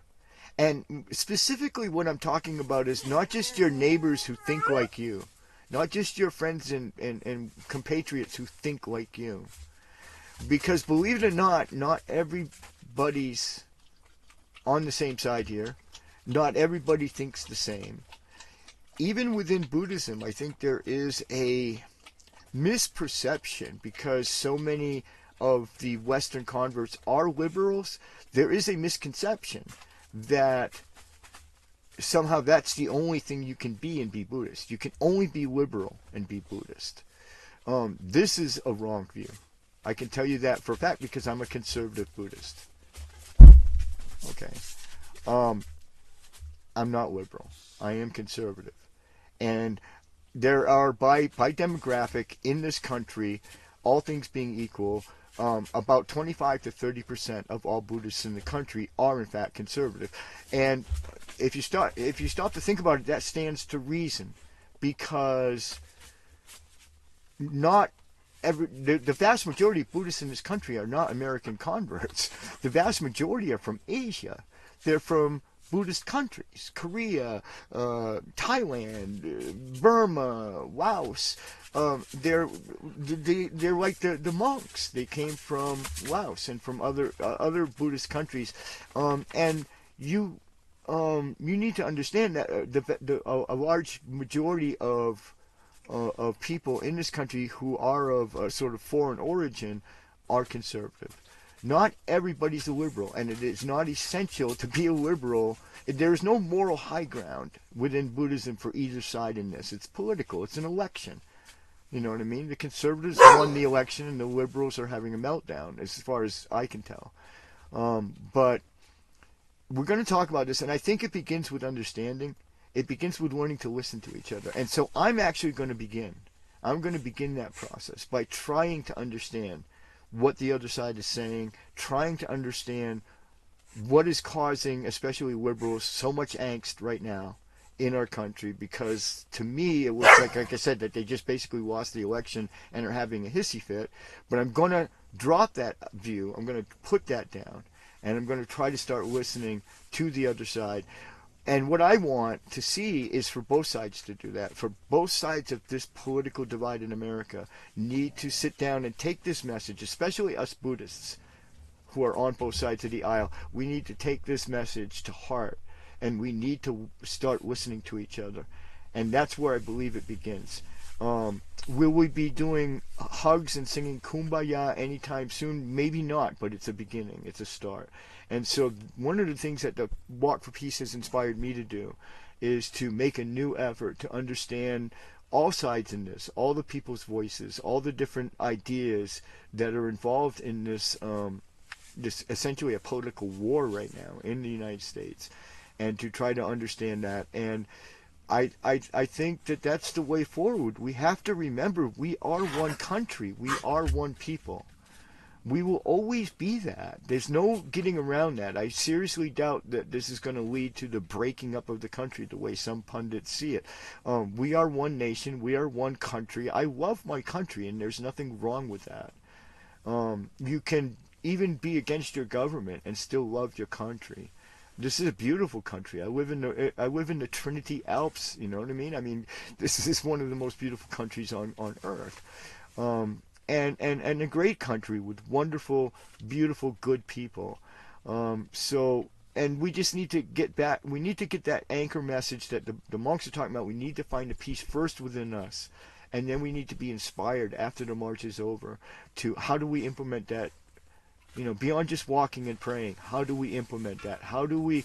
And specifically what I'm talking about is not just your neighbors who think like you, not just your friends and compatriots who think like you. Because believe it or not everybody's on the same side here. Not everybody thinks the same. Even within Buddhism, I think there is a misperception because so many of the Western converts are liberals. There is a misconception that somehow that's the only thing you can be and be Buddhist. You can only be liberal and be Buddhist. This is a wrong view. I can tell you that for a fact because I'm a conservative Buddhist. Okay. I'm not liberal. I am conservative. And there are, by demographic in this country, all things being equal, about 25 to 30% of all Buddhists in the country are in fact conservative. And if you stop to think about it, that stands to reason, because the vast majority of Buddhists in this country are not American converts. The vast majority are from Asia. They're from Buddhist countries: Korea, Thailand, Burma, Laos. They're like the monks. They came from Laos and from other Buddhist countries, and you need to understand that a large majority of people in this country who are of a sort of foreign origin are conservative. Not everybody's a liberal, and it is not essential to be a liberal. There is no moral high ground within Buddhism for either side in this. It's political. It's an election. You know what I mean? The conservatives won the election, and the liberals are having a meltdown, as far as I can tell. But we're going to talk about this, and I think it begins with understanding. It begins with learning to listen to each other. And so I'm actually going to begin. I'm going to begin that process by trying to understand what the other side is saying, trying to understand what is causing, especially liberals, so much angst right now in our country, because to me it looks like I said, that they just basically lost the election and are having a hissy fit. But I'm going to drop that view. I'm going to put that down, and I'm going to try to start listening to the other side. And what I want to see is for both sides to do that. For both sides of this political divide in America need to sit down and take this message, especially us Buddhists who are on both sides of the aisle. We need to take this message to heart, and we need to start listening to each other. And that's where I believe it begins. Will we be doing hugs and singing Kumbaya anytime soon? Maybe not, but it's a beginning. It's a start. And so one of the things that the Walk for Peace has inspired me to do is to make a new effort to understand all sides in this, all the people's voices, all the different ideas that are involved in this, this essentially a political war right now in the United States, and to try to understand that. And I think that that's the way forward. We have to remember we are one country. We are one people. We will always be that. There's no getting around that. I seriously doubt that this is going to lead to the breaking up of the country the way some pundits see it. We are one nation. We are one country. I love my country, and there's nothing wrong with that. You can even be against your government and still love your country. This is a beautiful country. I live in the Trinity Alps. You know what I mean? I mean, this is one of the most beautiful countries on earth. And a great country with wonderful, beautiful, good people. And we just need to get back. We need to get that anchor message that the monks are talking about. We need to find the peace first within us, and then we need to be inspired after the march is over to how do we implement that. You know, beyond just walking and praying, how do we implement that? How do we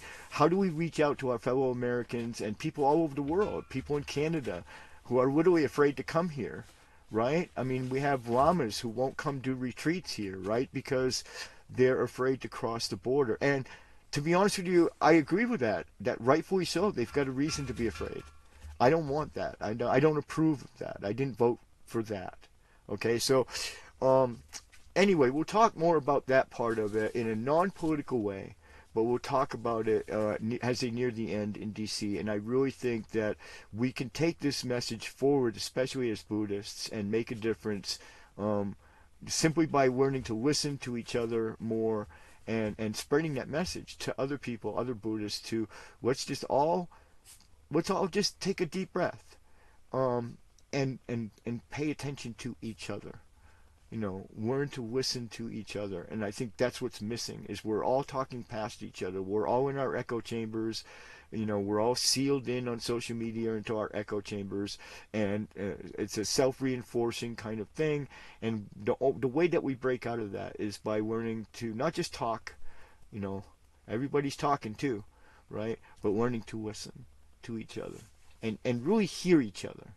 reach out to our fellow Americans and people all over the world, people in Canada, who are literally afraid to come here? Right? I mean, we have lamas who won't come do retreats here, right? Because they're afraid to cross the border. And to be honest with you, I agree with that. That rightfully so. They've got a reason to be afraid. I don't want that. I don't approve of that. I didn't vote for that. Okay, so anyway, we'll talk more about that part of it in a non-political way. But we'll talk about it as they near the end in D.C. And I really think that we can take this message forward, especially as Buddhists, and make a difference simply by learning to listen to each other more and spreading that message to other people, other Buddhists, to let's all just take a deep breath and pay attention to each other. You know, learn to listen to each other. And I think that's what's missing, is we're all talking past each other. We're all in our echo chambers. You know, we're all sealed in on social media into our echo chambers. And it's a self-reinforcing kind of thing. And the way that we break out of that is by learning to not just talk, you know, everybody's talking too, right? But learning to listen to each other and really hear each other.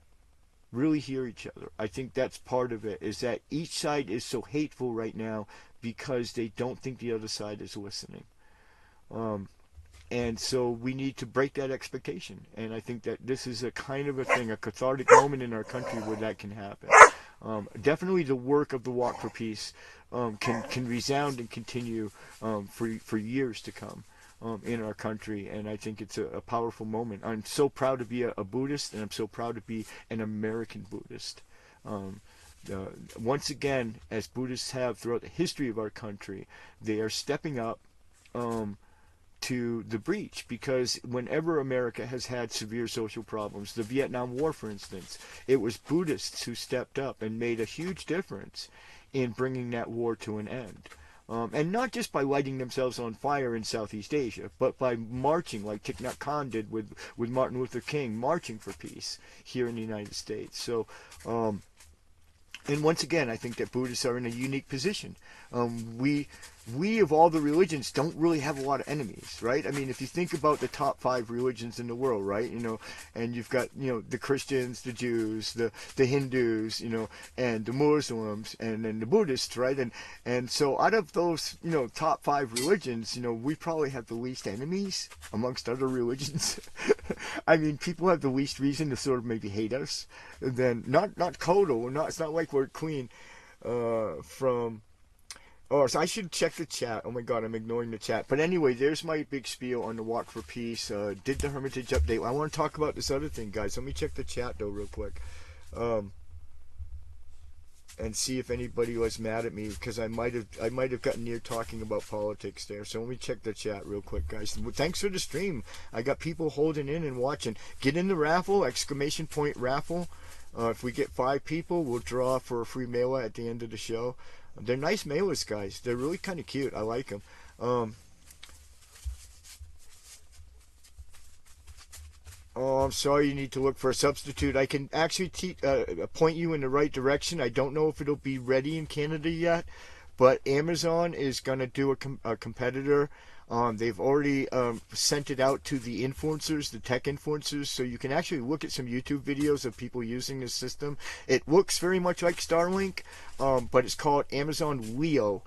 Really hear each other. I think that's part of it, is that each side is so hateful right now because they don't think the other side is listening. And so we need to break that expectation. And I think that this is a kind of a thing, a cathartic moment in our country where that can happen. Definitely the work of the Walk for Peace can resound and continue for years to come. In our country, and I think it's a powerful moment. I'm so proud to be a Buddhist, and I'm so proud to be an American Buddhist. Once again, as Buddhists have throughout the history of our country, they are stepping up to the breach, because whenever America has had severe social problems, the Vietnam War, for instance, it was Buddhists who stepped up and made a huge difference in bringing that war to an end. And not just by lighting themselves on fire in Southeast Asia, but by marching like Thich Nhat Hanh did with Martin Luther King, marching for peace here in the United States. So, and once again, I think that Buddhists are in a unique position. We of all the religions don't really have a lot of enemies, right? I mean, if you think about the top 5 religions in the world, right? You know, and you've got, you know, the Christians, the Jews, the Hindus, you know, and the Muslims, and then the Buddhists, right? And so out of those, you know, top 5 religions, you know, we probably have the least enemies amongst other religions. I mean, people have the least reason to sort of maybe hate us. And then not total, it's not like we're clean from. Oh, so I should check the chat. Oh my God, I'm ignoring the chat. But anyway, there's my big spiel on the Walk for Peace. Did the Hermitage update. I want to talk about this other thing, guys. Let me check the chat though, real quick, and see if anybody was mad at me, because I might have gotten near talking about politics there. So let me check the chat real quick, guys. Thanks for the stream. I got people holding in and watching. Get in the raffle! ! Raffle. If we get 5 people, we'll draw for a free mailer at the end of the show. They're nice mailers, guys. They're really kind of cute. I like them. Oh, I'm sorry, you need to look for a substitute. I can actually point you in the right direction. I don't know if it'll be ready in Canada yet, but Amazon is going to do a competitor They've already sent it out to the influencers, the tech influencers, so you can actually look at some YouTube videos of people using this system. It looks very much like Starlink, but it's called Amazon Leo,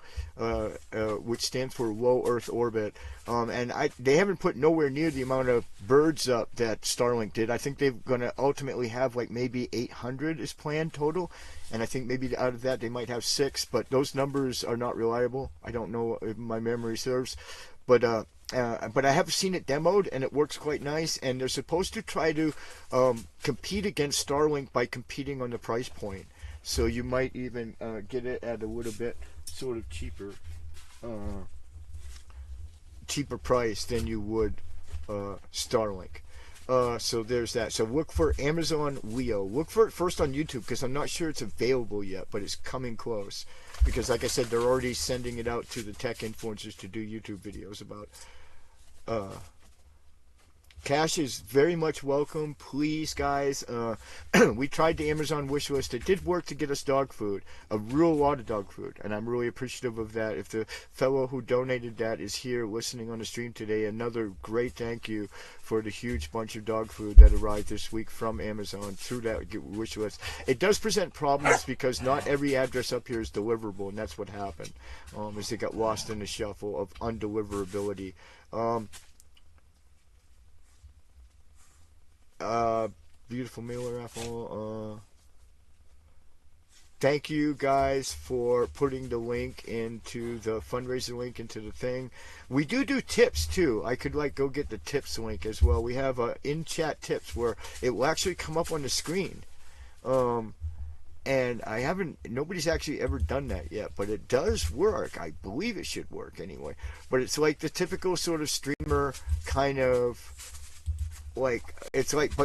which stands for Low Earth Orbit. And they haven't put nowhere near the amount of birds up that Starlink did. I think they're going to ultimately have like maybe 800 is planned total. And I think maybe out of that they might have 6, but those numbers are not reliable. I don't know if my memory serves. But I have seen it demoed, and it works quite nice. And they're supposed to try to compete against Starlink by competing on the price point. So you might even get it at a little bit sort of cheaper price than you would Starlink. So there's that. So look for Amazon Leo. Look for it first on YouTube, because I'm not sure it's available yet, but it's coming close. Because like I said, they're already sending it out to the tech influencers to do YouTube videos about. Cash is very much welcome, please, guys. We tried the Amazon wish list. It did work to get us dog food, a real lot of dog food, and I'm really appreciative of that. If the fellow who donated that is here listening on the stream today, another great thank you for the huge bunch of dog food that arrived this week from Amazon through that wish list. It does present problems because not every address up here is deliverable, and that's what happened, is they got lost in the shuffle of undeliverability. Beautiful mailer raffle. Thank you guys for putting the link into the fundraiser link into the thing. We do tips too. I could go get the tips link as well. We have in-chat tips where it will actually come up on the screen. And nobody's actually ever done that yet, but it does work. I believe it should work anyway. But it's like the typical sort of streamer kind of, but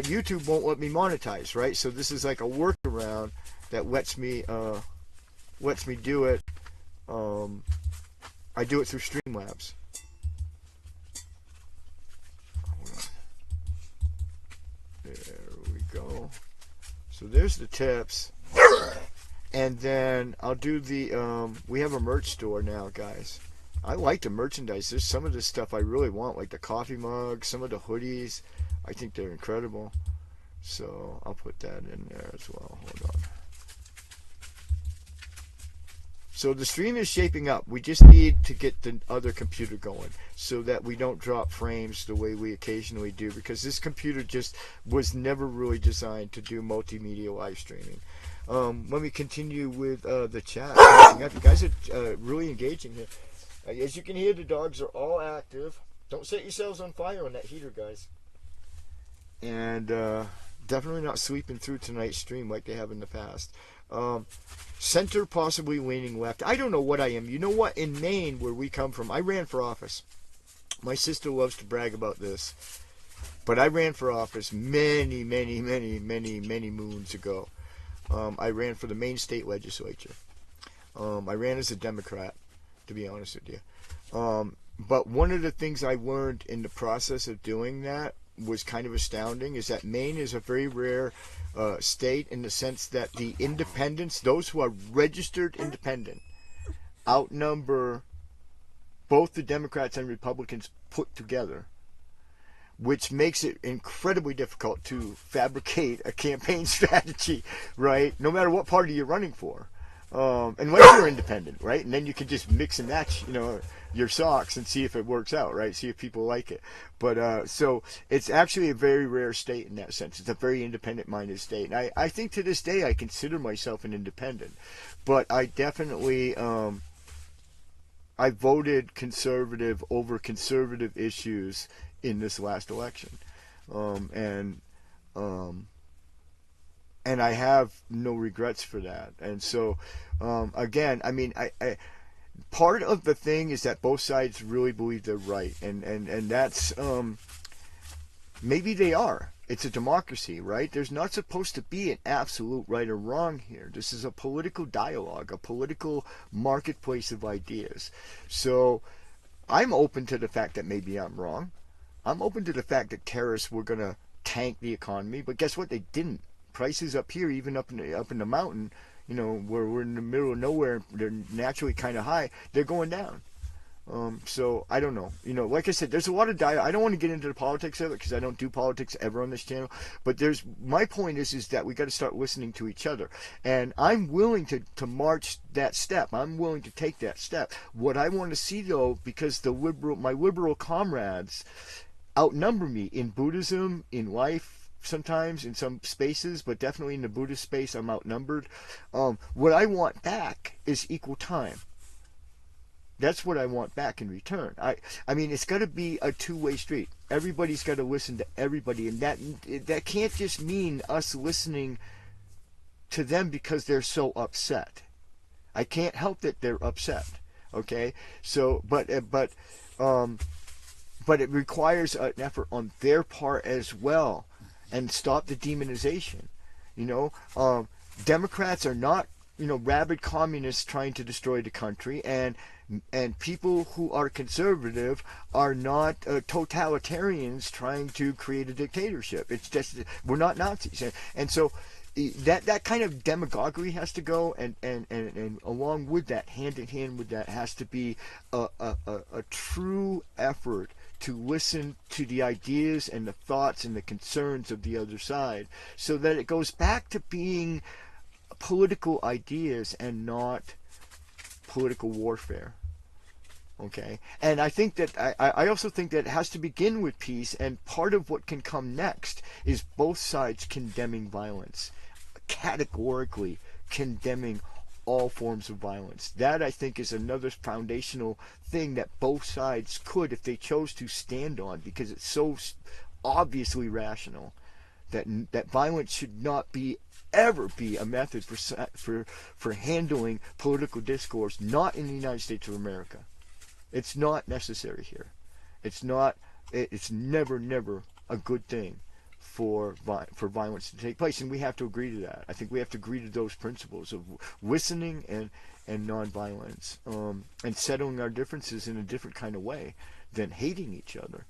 YouTube won't let me monetize, right? So this is like a workaround that lets me do it. I do it through Streamlabs. There we go. So there's the tips. And then I'll do we have a merch store now, guys. I like the merchandise. There's some of the stuff I really want, like the coffee mugs, some of the hoodies. I think they're incredible. So I'll put that in there as well. Hold on. So the stream is shaping up. We just need to get the other computer going so that we don't drop frames the way we occasionally do, because this computer just was never really designed to do multimedia live streaming. Let me continue with the chat. You guys are really engaging here. As you can hear, the dogs are all active. Don't set yourselves on fire on that heater, guys. And definitely not sweeping through tonight's stream like they have in the past. Center, possibly leaning left. I don't know what I am. You know what? In Maine, where we come from, I ran for office. My sister loves to brag about this. But I ran for office many moons ago. I ran for the Maine state legislature. I ran as a Democrat, to be honest with you. But one of the things I learned in the process of doing that was kind of astounding, is that Maine is a very rare state in the sense that the independents, those who are registered independent, outnumber both the Democrats and Republicans put together, which makes it incredibly difficult to fabricate a campaign strategy, right? No matter what party you're running for. Unless you're independent, right? And then you can just mix and match, your socks and see if it works out, right? See if people like it. But so it's actually a very rare state in that sense. It's a very independent-minded state. And I think to this day I consider myself an independent, but I definitely I voted conservative over conservative issues in this last election, and I have no regrets for that. And so, again, I mean, I part of the thing is that both sides really believe they're right, and that's maybe they are. It's a democracy, right? There's not supposed to be an absolute right or wrong here. This is a political dialogue, a political marketplace of ideas. So I'm open to the fact that maybe I'm wrong. I'm open to the fact that terrorists were going to tank the economy, but guess what? They didn't. Prices up here, even up in the mountain, where we're in the middle of nowhere, they're naturally kind of high. They're going down. So I don't know. Like I said, there's a lot of I don't want to get into the politics of it because I don't do politics ever on this channel. But my point is that we got to start listening to each other, and I'm willing to march that step. I'm willing to take that step. What I want to see though, because my liberal comrades outnumber me in Buddhism, in life, sometimes in some spaces, but definitely in the Buddhist space, I'm outnumbered. What I want back is equal time. That's what I want back in return. I mean, it's got to be a two-way street. Everybody's got to listen to everybody, and that can't just mean us listening to them because they're so upset. I can't help that they're upset. Okay, so but it requires an effort on their part as well, and stop the demonization. Democrats are not rabid communists trying to destroy the country, and people who are conservative are not totalitarians trying to create a dictatorship. It's just, we're not Nazis, and so that kind of demagoguery has to go, and along with that, hand in hand with that, has to be a true effort to listen to the ideas and the thoughts and the concerns of the other side, so that it goes back to being political ideas and not political warfare. Okay, and I think that I also think that it has to begin with peace, and part of what can come next is both sides condemning violence, categorically condemning all forms of violence. That, I think, is another foundational thing that both sides could, if they chose to, stand on, because it's so obviously rational that violence should not ever be a method for handling political discourse, not in the United States of America. It's not necessary here. It's never a good thing for violence to take place, and we have to agree to that. I think we have to agree to those principles of listening and nonviolence, and settling our differences in a different kind of way than hating each other,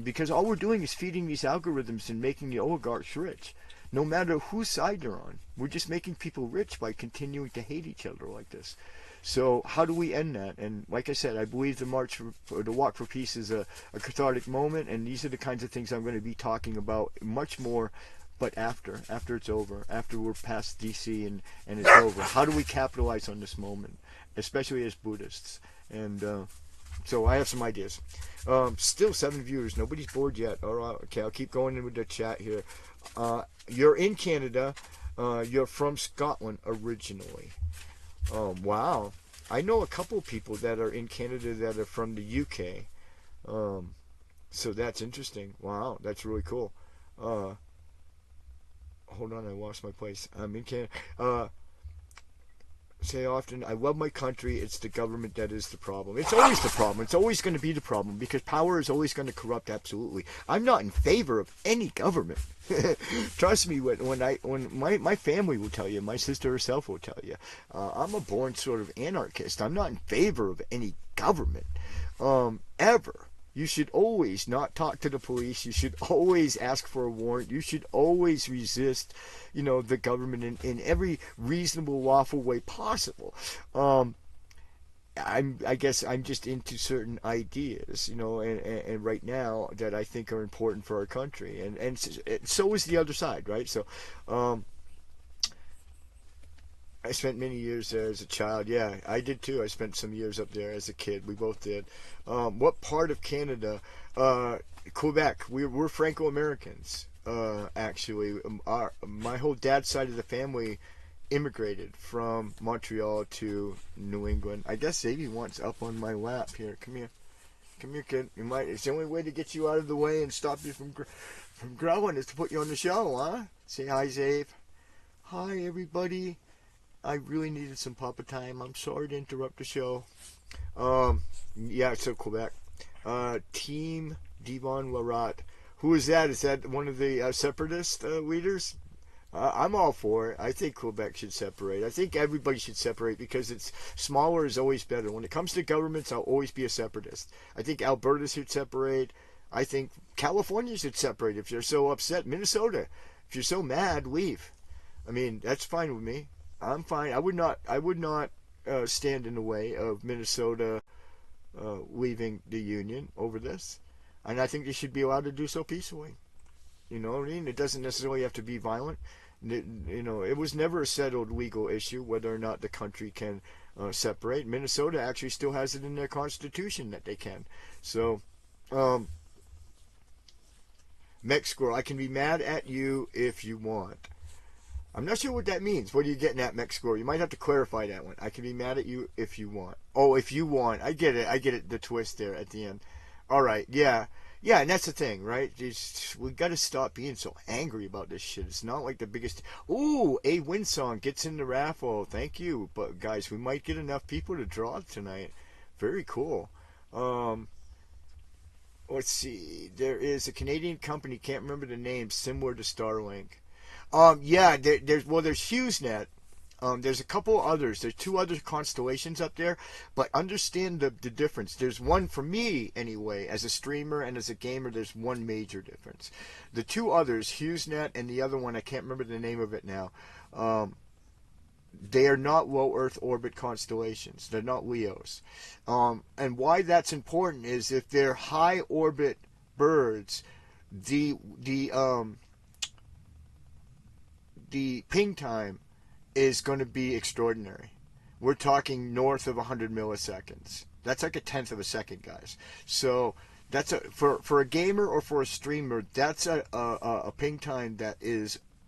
because all we're doing is feeding these algorithms and making the oligarchs rich. No matter whose side they're on, we're just making people rich by continuing to hate each other like this. So how do we end that? And like I said, I believe the Walk for Peace is a cathartic moment, and these are the kinds of things I'm going to be talking about much more, but after it's over, after we're past DC and it's over. How do we capitalize on this moment, especially as Buddhists? And so I have some ideas. Still 7 viewers. Nobody's bored yet. All right, okay, I'll keep going in with the chat here. You're in Canada. You're from Scotland originally. Wow. I know a couple people that are in Canada that are from the UK. So that's interesting. Wow, that's really cool. Hold on, I lost my place. I'm in Canada. Say often, I love my country. It's the government that is the problem. It's always the problem. It's always going to be the problem, because power is always going to corrupt. Absolutely. I'm not in favor of any government. Trust me, when my family will tell you, my sister herself will tell you, I'm a born sort of anarchist. I'm not in favor of any government, ever. You should always not talk to the police. You should always ask for a warrant. You should always resist, the government in every reasonable, lawful way possible. I guess I'm just into certain ideas, and right now that I think are important for our country, and so is the other side, right? So, I spent many years there as a child. Yeah, I did too. I spent some years up there as a kid. We both did. What part of Canada? Quebec. We're Franco-Americans, actually. My whole dad's side of the family immigrated from Montreal to New England. I guess Xavier wants up on my lap here. Come here. Come here, kid. It's the only way to get you out of the way and stop you from growing is to put you on the show, huh? Say hi, Xavier. Hi, everybody. I really needed some papa time. I'm sorry to interrupt the show. Yeah, so Quebec. Team Devon Larat. Who is that? Is that one of the separatist leaders? I'm all for it. I think Quebec should separate. I think everybody should separate, because it's smaller is always better. When it comes to governments, I'll always be a separatist. I think Alberta should separate. I think California should separate if you're so upset. Minnesota, if you're so mad, leave. I mean, that's fine with me. I'm fine. I would not stand in the way of Minnesota leaving the Union over this. And I think they should be allowed to do so peacefully. You know what I mean? It doesn't necessarily have to be violent. You know, it was never a settled legal issue whether or not the country can separate. Minnesota actually still has it in their constitution that they can. So, Mexico, I can be mad at you if you want. I'm not sure what that means. What are you getting at, Mexico? You might have to clarify that one. I can be mad at you if you want. Oh, if you want. I get it. I get it. The twist there at the end. All right. Yeah. Yeah, and that's the thing, right? We got to stop being so angry about this shit. It's not like the biggest... Ooh, A Winsong gets in the raffle. Thank you. But, guys, we might get enough people to draw tonight. Very cool. Let's see. There is a Canadian company, can't remember the name, similar to Starlink. Yeah, there's HughesNet. There's a couple others. There's 2 other constellations up there, but understand the difference. There's one, for me anyway, as a streamer and as a gamer, there's one major difference. The 2 others, HughesNet and the other one, I can't remember the name of it now, they are not low Earth orbit constellations. They're not LEOs. And why that's important is if they're high orbit birds, the ping time is going to be extraordinary. We're talking north of 100 milliseconds. That's like a tenth of a second, guys. So that's for a gamer or for a streamer, that's a ping time that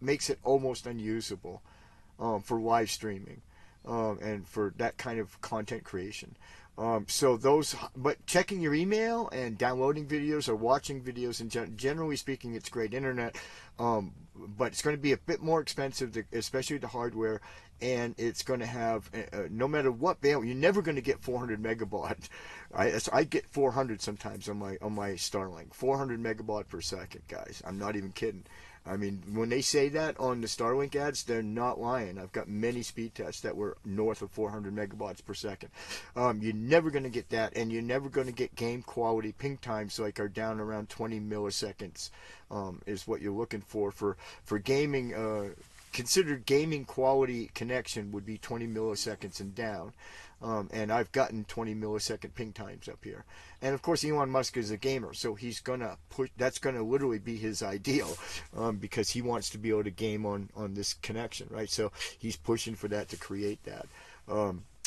makes it almost unusable for live streaming and for that kind of content creation. But checking your email and downloading videos or watching videos, and generally speaking, it's great internet. But it's going to be a bit more expensive, especially the hardware, and it's going to have, no matter what bandwidth, you're never going to get 400 megabaud. I get 400 sometimes on my Starlink, 400 megabaud per second, guys. I'm not even kidding. I mean, when they say that on the Starlink ads, they're not lying. I've got many speed tests that were north of 400 megabytes per second. You're never going to get that, and you're never going to get game quality ping times like are down around 20 milliseconds is what you're looking for gaming. Considered gaming quality connection would be 20 milliseconds and down. And I've gotten 20 millisecond ping times up here. And of course, Elon Musk is a gamer, so he's gonna push. That's gonna literally be his ideal, because he wants to be able to game on this connection, right? So he's pushing for that to create that.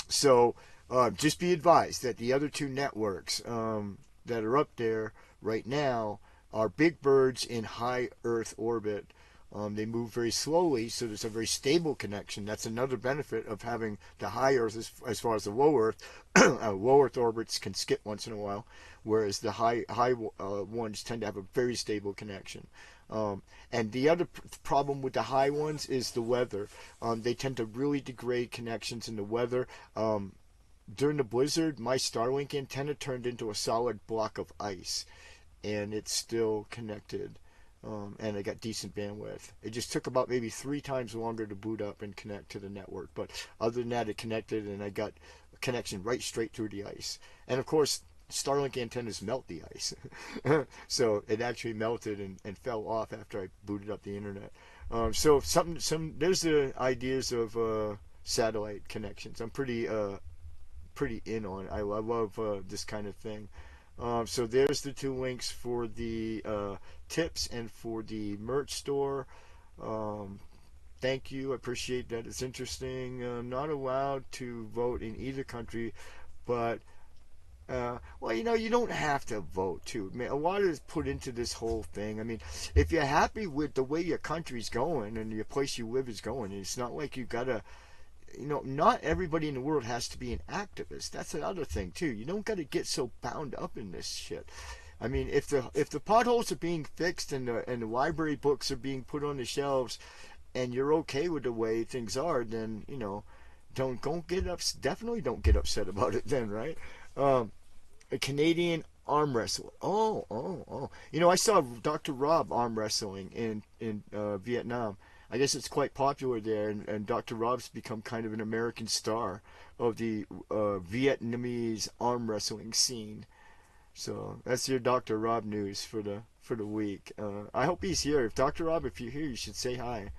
Just be advised that the other 2 networks that are up there right now are big birds in high Earth orbit. They move very slowly, so there's a very stable connection. That's another benefit of having the high Earth as far as the low Earth. Low Earth orbits can skip once in a while, whereas the high ones tend to have a very stable connection. And the other problem with the high ones is the weather. They tend to really degrade connections in the weather. During the blizzard, my Starlink antenna turned into a solid block of ice, and it's still connected. And I got decent bandwidth. It just took about maybe 3 times longer to boot up and connect to the network. But other than that, it connected, and I got a connection right straight through the ice. And of course, Starlink antennas melt the ice. So it actually melted and fell off after I booted up the internet. There's the ideas of satellite connections. I'm pretty in on it. I love this kind of thing. So there's the 2 links for the tips and for the merch store. Thank you. I appreciate that. It's interesting. I'm not allowed to vote in either country, but well, you don't have to vote too. I mean, a lot is put into this whole thing. I mean, if you're happy with the way your country's going and your place you live is going, it's not like you gotta. Not everybody in the world has to be an activist. That's another thing too. You don't got to get so bound up in this shit. I mean, if the potholes are being fixed and the library books are being put on the shelves, and you're okay with the way things are, then don't get upset. Definitely don't get upset about it. Then, right? A Canadian arm wrestler. Oh. I saw Dr. Rob arm wrestling in Vietnam. I guess it's quite popular there, and Dr. Rob's become kind of an American star of the Vietnamese arm wrestling scene. So that's your Dr. Rob news for the week. I hope he's here. If Dr. Rob, if you're here, you should say hi.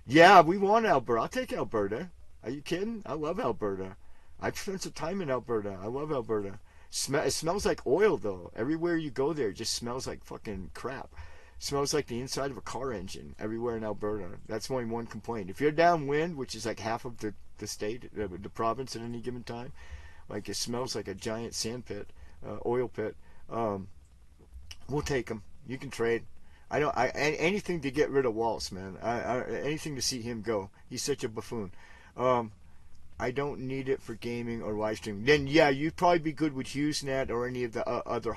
Yeah, we want Alberta. I'll take Alberta. Are you kidding? I love Alberta. I've spent some time in Alberta. I love Alberta. It smells like oil, though. Everywhere you go there, it just smells like fucking crap. It smells like the inside of a car engine everywhere in Alberta. That's only one complaint. If you're downwind, which is like half of the state, the province at any given time, like it smells like a giant sand pit, oil pit. We'll take them. You can trade. Anything to get rid of Waltz, man. Anything to see him go. He's such a buffoon. I don't need it for gaming or live streaming. Then yeah, you'd probably be good with HughesNet or any of the other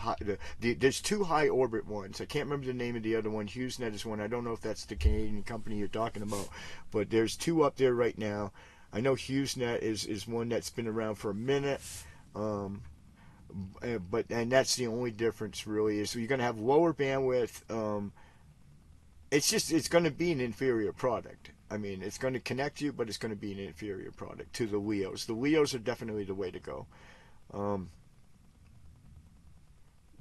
there's two high orbit ones. I can't remember the name of the other one. HughesNet is one. I don't know if that's the Canadian company you're talking about, but there's two up there right now. I know HughesNet is one that's been around for a minute. But that's the only difference really, is you're going to have lower bandwidth. It's going to be an inferior product. I mean, it's going to connect you, but it's going to be an inferior product to the Leos. The Leos are definitely the way to go.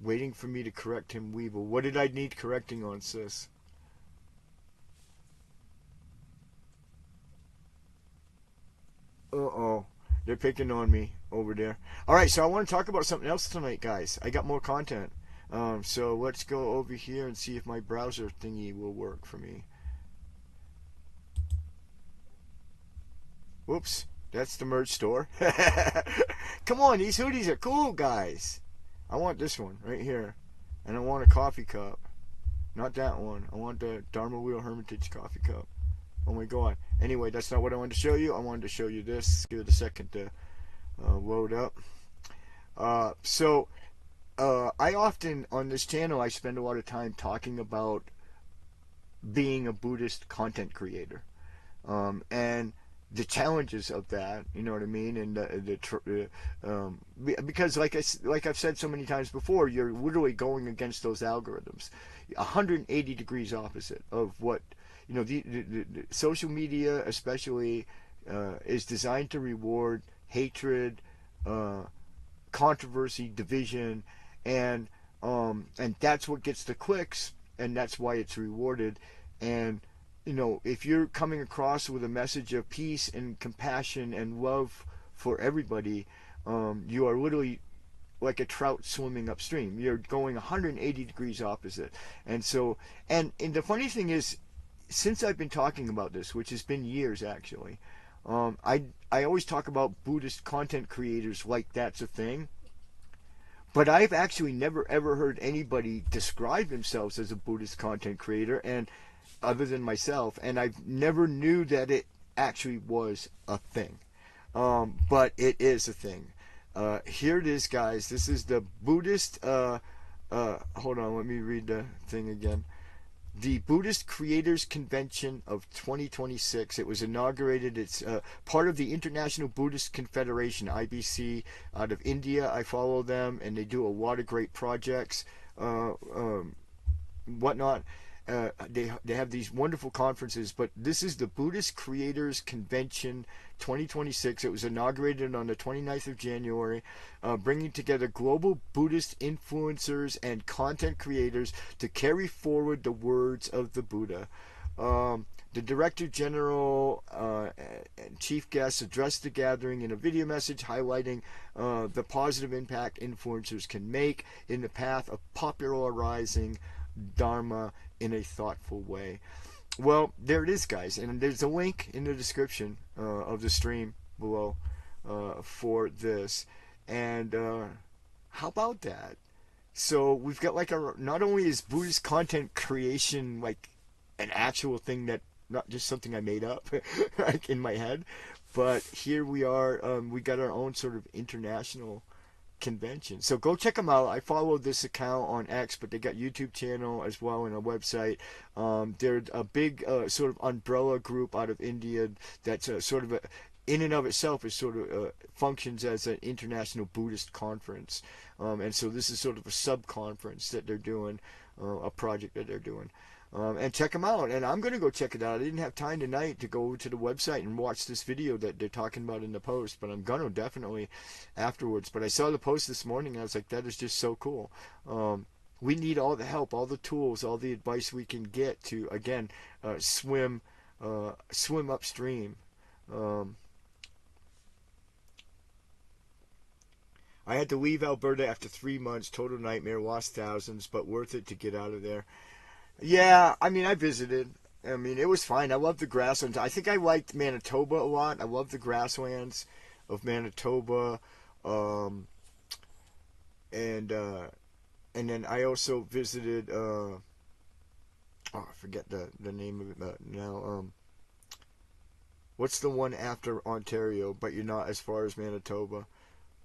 Waiting for me to correct him, Weevil. What did I need correcting on, sis? Uh-oh. They're picking on me over there. Alright, so I want to talk about something else tonight, guys. I got more content. So let's go over here and see if my browser thingy will work for me. Whoops. That's the merch store. Come on, these hoodies are cool, guys. I want this one right here. And I want a coffee cup. Not that one. I want the Dharma Wheel Hermitage coffee cup. Oh my god. Anyway, that's not what I wanted to show you. I wanted to show you this. Give it a second to load up. I often, on this channel, I spend a lot of time talking about being a Buddhist content creator. And the challenges of that, you know what I mean? And because like I've said so many times before, you're literally going against those algorithms. 180 degrees opposite of what, you know, the social media especially is designed to reward hatred, controversy, division, and that's what gets the clicks, and that's why it's rewarded. And you know, if you're coming across with a message of peace and compassion and love for everybody, you are literally like a trout swimming upstream. You're going 180 degrees opposite. And so, and the funny thing is, since I've been talking about this, which has been years actually, I always talk about Buddhist content creators like that's a thing. But I've actually never ever heard anybody describe themselves as a Buddhist content creator, and other than myself, and I never knew that it actually was a thing. But it is a thing. Here it is, guys. This is the Buddhist, hold on, let me read the thing again. The Buddhist Creators Convention of 2026. It was inaugurated. It's part of the International Buddhist Confederation, IBC, out of India. I follow them, and they do a lot of great projects, whatnot. They have these wonderful conferences, but this is the Buddhist Creators Convention 2026. It was inaugurated on the 29th of January, bringing together global Buddhist influencers and content creators to carry forward the words of the Buddha. The Director General and Chief Guests addressed the gathering in a video message highlighting the positive impact influencers can make in the path of popularizing Dharma in a thoughtful way. Well, there it is, guys, and there's a link in the description of the stream below for this. And how about that? So we've got like not only is Buddhist content creation like an actual thing, that not just something I made up like in my head, but here we are, we got our own sort of international convention. So go check them out. I follow this account on X, but they got YouTube channel as well and a website. They're a big sort of umbrella group out of India that's sort of in and of itself is sort of functions as an international Buddhist conference. And so this is sort of a sub-conference that they're doing, a project that they're doing. And check them out, and I'm going to go check it out. I didn't have time tonight to go over to the website and watch this video that they're talking about in the post, but I'm going to definitely afterwards. But I saw the post this morning, and I was like, that is just so cool. We need all the help, all the tools, all the advice we can get to, again, swim upstream. I had to leave Alberta after 3 months. Total nightmare. Lost thousands, but worth it to get out of there. Yeah, I mean, I visited. I mean, it was fine. I loved the grasslands. I think I liked Manitoba a lot. I love the grasslands of Manitoba. And then I also visited, I forget the name of it now. What's the one after Ontario, but you're not as far as Manitoba?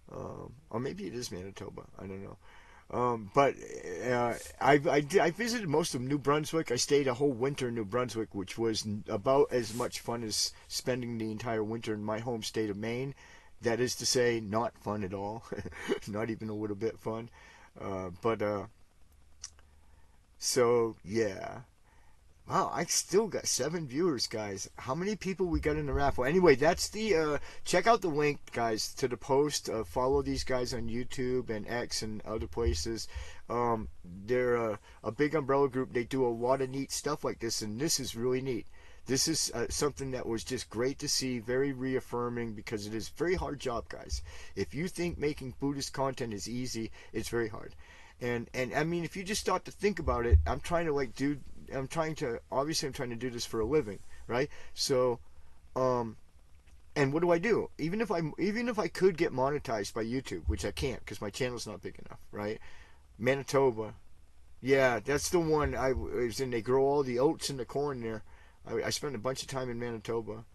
Or maybe it is Manitoba. I don't know. But I visited most of New Brunswick. I stayed a whole winter in New Brunswick, which was about as much fun as spending the entire winter in my home state of Maine. That is to say, not fun at all. Not even a little bit fun. So, yeah. Wow, I still got 7 viewers, guys. How many people we got in the raffle? Anyway, that's the, check out the link, guys, to the post. Follow these guys on YouTube and X and other places. They're a big umbrella group. They do a lot of neat stuff like this, and this is really neat. This is something that was just great to see, very reaffirming, because it is a very hard job, guys. If you think making Buddhist content is easy, it's very hard. And I mean, if you just start to think about it, I'm trying to do this for a living, right? So, and what do? Even if I could get monetized by YouTube, which I can't because my channel's not big enough, right? Manitoba, yeah, that's the one I was in. They grow all the oats and the corn there. I spent a bunch of time in Manitoba.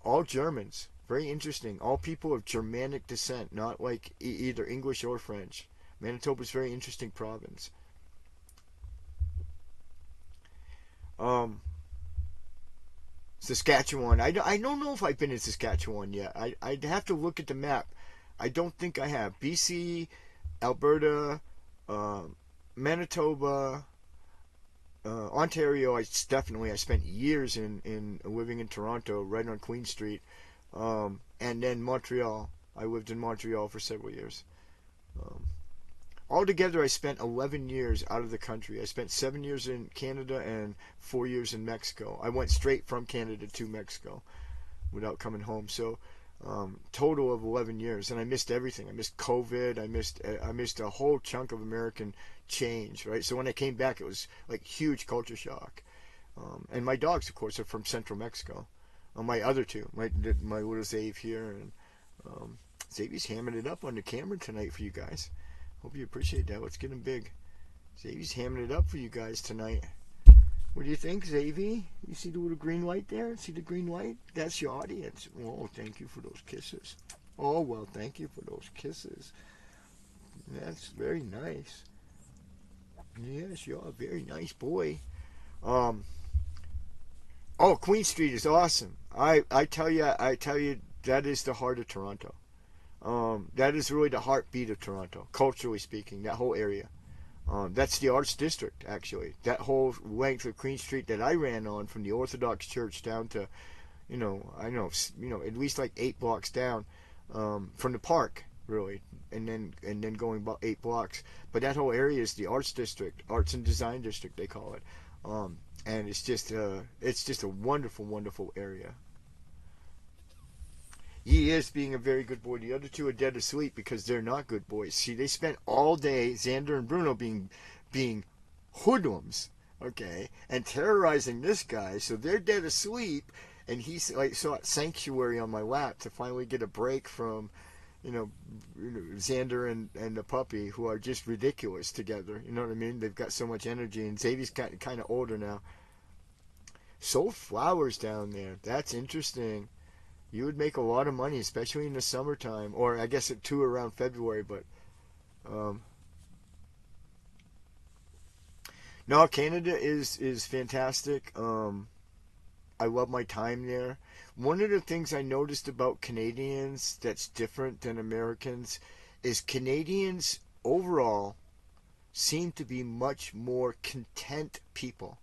All Germans, very interesting. All people of Germanic descent, not like either English or French. Manitoba's a very interesting province. Saskatchewan. I don't know if I've been in Saskatchewan yet. I'd have to look at the map. I don't think I have. BC, Alberta, Manitoba, Ontario. I spent years in living in Toronto, right on Queen Street, and then Montreal. I lived in Montreal for several years. Altogether, I spent 11 years out of the country. I spent 7 years in Canada and 4 years in Mexico. I went straight from Canada to Mexico without coming home. So, total of 11 years, and I missed everything. I missed COVID. I missed a whole chunk of American change. Right. So when I came back, it was like huge culture shock. And my dogs, of course, are from Central Mexico. My other two, my little Zave here, and Zavey's hamming it up on the camera tonight for you guys. Hope you appreciate that. Let's get him big. Zavey's hamming it up for you guys tonight. What do you think, Zavey? You see the little green light there? See the green light? That's your audience. Oh, thank you for those kisses. Oh, well, thank you for those kisses. That's very nice. Yes, you're a very nice boy. Oh, Queen Street is awesome. I tell you, that is the heart of Toronto. That is really the heartbeat of Toronto, culturally speaking, that whole area. That's the Arts District, actually. That whole length of Queen Street that I ran on from the Orthodox Church down to, at least like 8 blocks down from the park, really, and then going about 8 blocks. But that whole area is the Arts District, Arts and Design District, they call it. And it's just a wonderful, wonderful area. He is being a very good boy. The other two are dead asleep because they're not good boys. See, they spent all day, Xander and Bruno, being hoodlums, okay, and terrorizing this guy. So they're dead asleep, and he's like sought sanctuary on my lap to finally get a break from, Xander and the puppy, who are just ridiculous together. You know what I mean? They've got so much energy, and Xavier's kind of older now. Sold flowers down there. That's interesting. You would make a lot of money, especially in the summertime, or I guess too around February. But no, Canada is fantastic. I love my time there. One of the things I noticed about Canadians that's different than Americans is Canadians overall seem to be much more content people.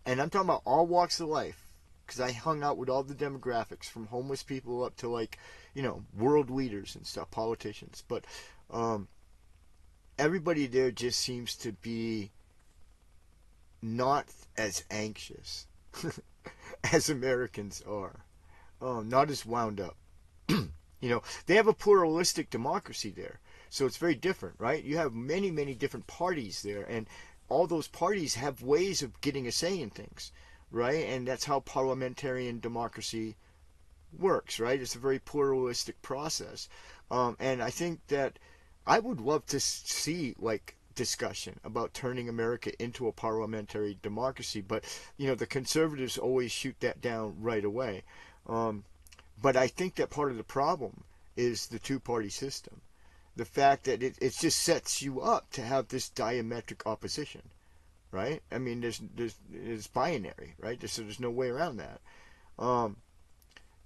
And I'm talking about all walks of life. Because I hung out with all the demographics, from homeless people up to, like, world leaders and stuff, politicians. But everybody there just seems to be not as anxious as Americans are. Not as wound up. They have a pluralistic democracy there. So it's very different, right? You have many, many different parties there, and all those parties have ways of getting a say in things, right? And that's how parliamentarian democracy works, right? It's a very pluralistic process. And I think that I would love to see, like, discussion about turning America into a parliamentary democracy, but, the conservatives always shoot that down right away. But I think that part of the problem is the two-party system. The fact that it just sets you up to have this diametric opposition, right? I mean, it's binary, right? So there's no way around that.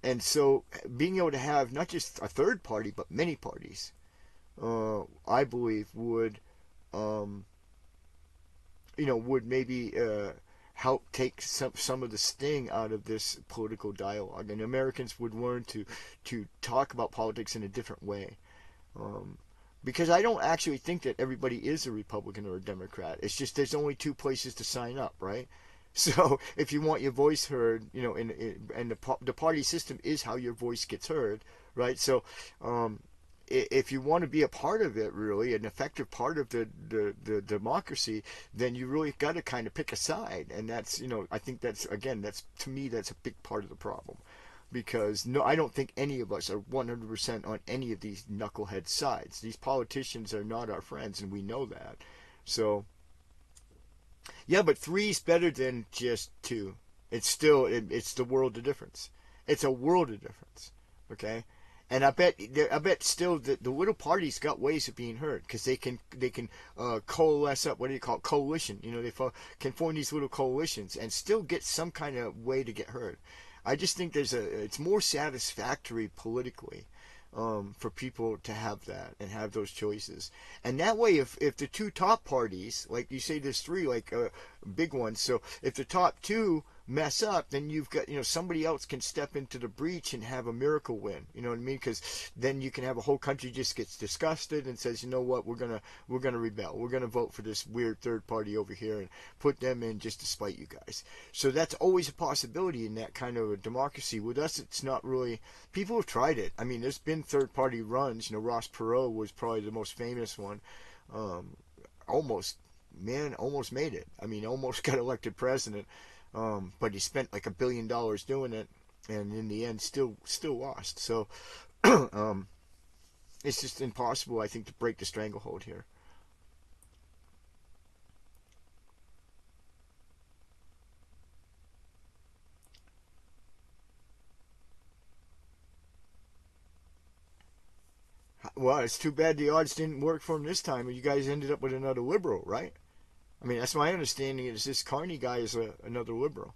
And so being able to have not just a third party, but many parties, I believe would maybe help take some of the sting out of this political dialogue, and Americans would learn to talk about politics in a different way. Because I don't actually think that everybody is a Republican or a Democrat. It's just there's only two places to sign up, right? So if you want your voice heard, and the party system is how your voice gets heard, right? So if you want to be a part of it, really, an effective part of the democracy, then you really got to kind of pick a side. And that's, I think that's to me, that's a big part of the problem. Because I don't think any of us are 100% on any of these knucklehead sides. These politicians are not our friends, and we know that. So, yeah, but 3 is better than just 2. It's still, it's the world of difference. It's a world of difference, okay? And I bet still the little parties got ways of being heard, because they can coalesce up. What do you call it? Coalition? They can form these little coalitions and still get some kind of way to get heard. I just think it's more satisfactory politically for people to have that and have those choices. And that way, if the 2 top parties, like you say, there's 3 like big ones. So if the top 2 mess up, then you've got, somebody else can step into the breach and have a miracle win. You know what I mean? Because then you can have a whole country just gets disgusted and says, you know what, we're gonna rebel. We're gonna vote for this weird third party over here and put them in just to spite you guys. So that's always a possibility in that kind of a democracy. With us, it's not really. People have tried it. I mean, there's been third party runs. Ross Perot was probably the most famous one. Almost made it. I mean, almost got elected president. But he spent like $1 billion doing it, and in the end, still lost. So it's just impossible, I think, to break the stranglehold here. Well, it's too bad the odds didn't work for him this time, and you guys ended up with another liberal, right? I mean, that's my understanding, is this Carney guy is another liberal.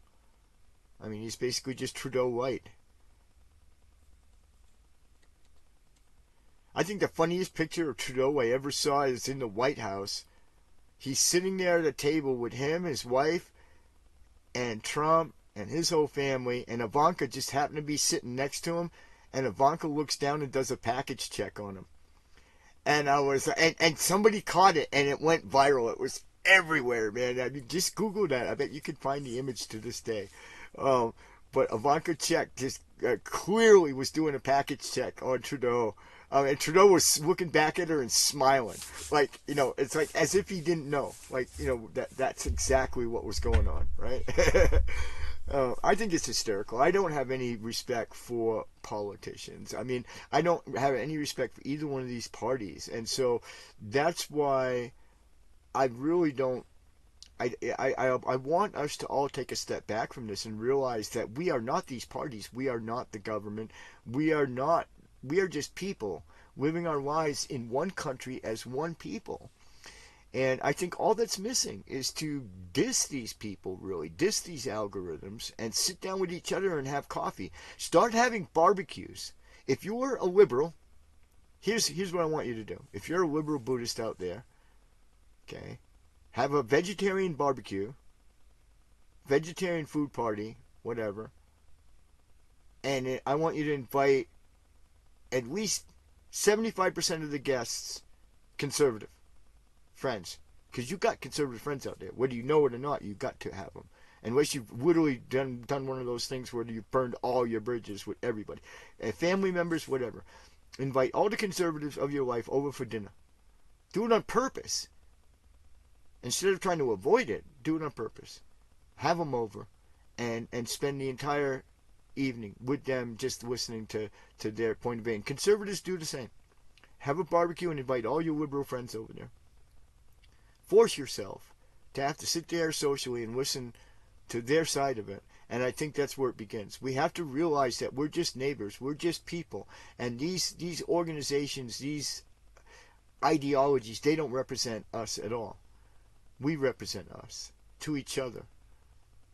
I mean, he's basically just Trudeau light. I think the funniest picture of Trudeau I ever saw is in the White House. He's sitting there at a table with him, his wife, and Trump, and his whole family, and Ivanka just happened to be sitting next to him, and Ivanka looks down and does a package check on him. And and somebody caught it, and it went viral. It was everywhere, man. I mean, just Google that. I bet you can find the image to this day. But Ivanka just clearly was doing a package check on Trudeau. And Trudeau was looking back at her and smiling. Like, it's like as if he didn't know. Like, that's exactly what was going on, right? I think it's hysterical. I don't have any respect for politicians. I mean, I don't have any respect for either one of these parties. And so that's why I really don't. I want us to all take a step back from this and realize that we are not these parties. We are not the government. We are just people living our lives in one country as one people. And I think all that's missing is to diss these people, really, diss these algorithms, and sit down with each other and have coffee. Start having barbecues. If you're a liberal, here's what I want you to do. If you're a liberal Buddhist out there, okay, have a vegetarian barbecue, vegetarian food party, whatever, and I want you to invite at least 75% of the guests conservative friends, because you got conservative friends out there. Whether you know it or not, you got to have them. Unless you've literally done one of those things where you've burned all your bridges with everybody, family members, whatever. invite all the conservatives of your life over for dinner. Do it on purpose. Instead of trying to avoid it, do it on purpose. Have them over and spend the entire evening with them just listening to their point of view. And conservatives do the same. Have a barbecue and invite all your liberal friends over there. Force yourself to have to sit there socially and listen to their side of it. And I think that's where it begins. We have to realize that we're just neighbors. We're just people. And these organizations, these ideologies, they don't represent us at all. We represent us to each other.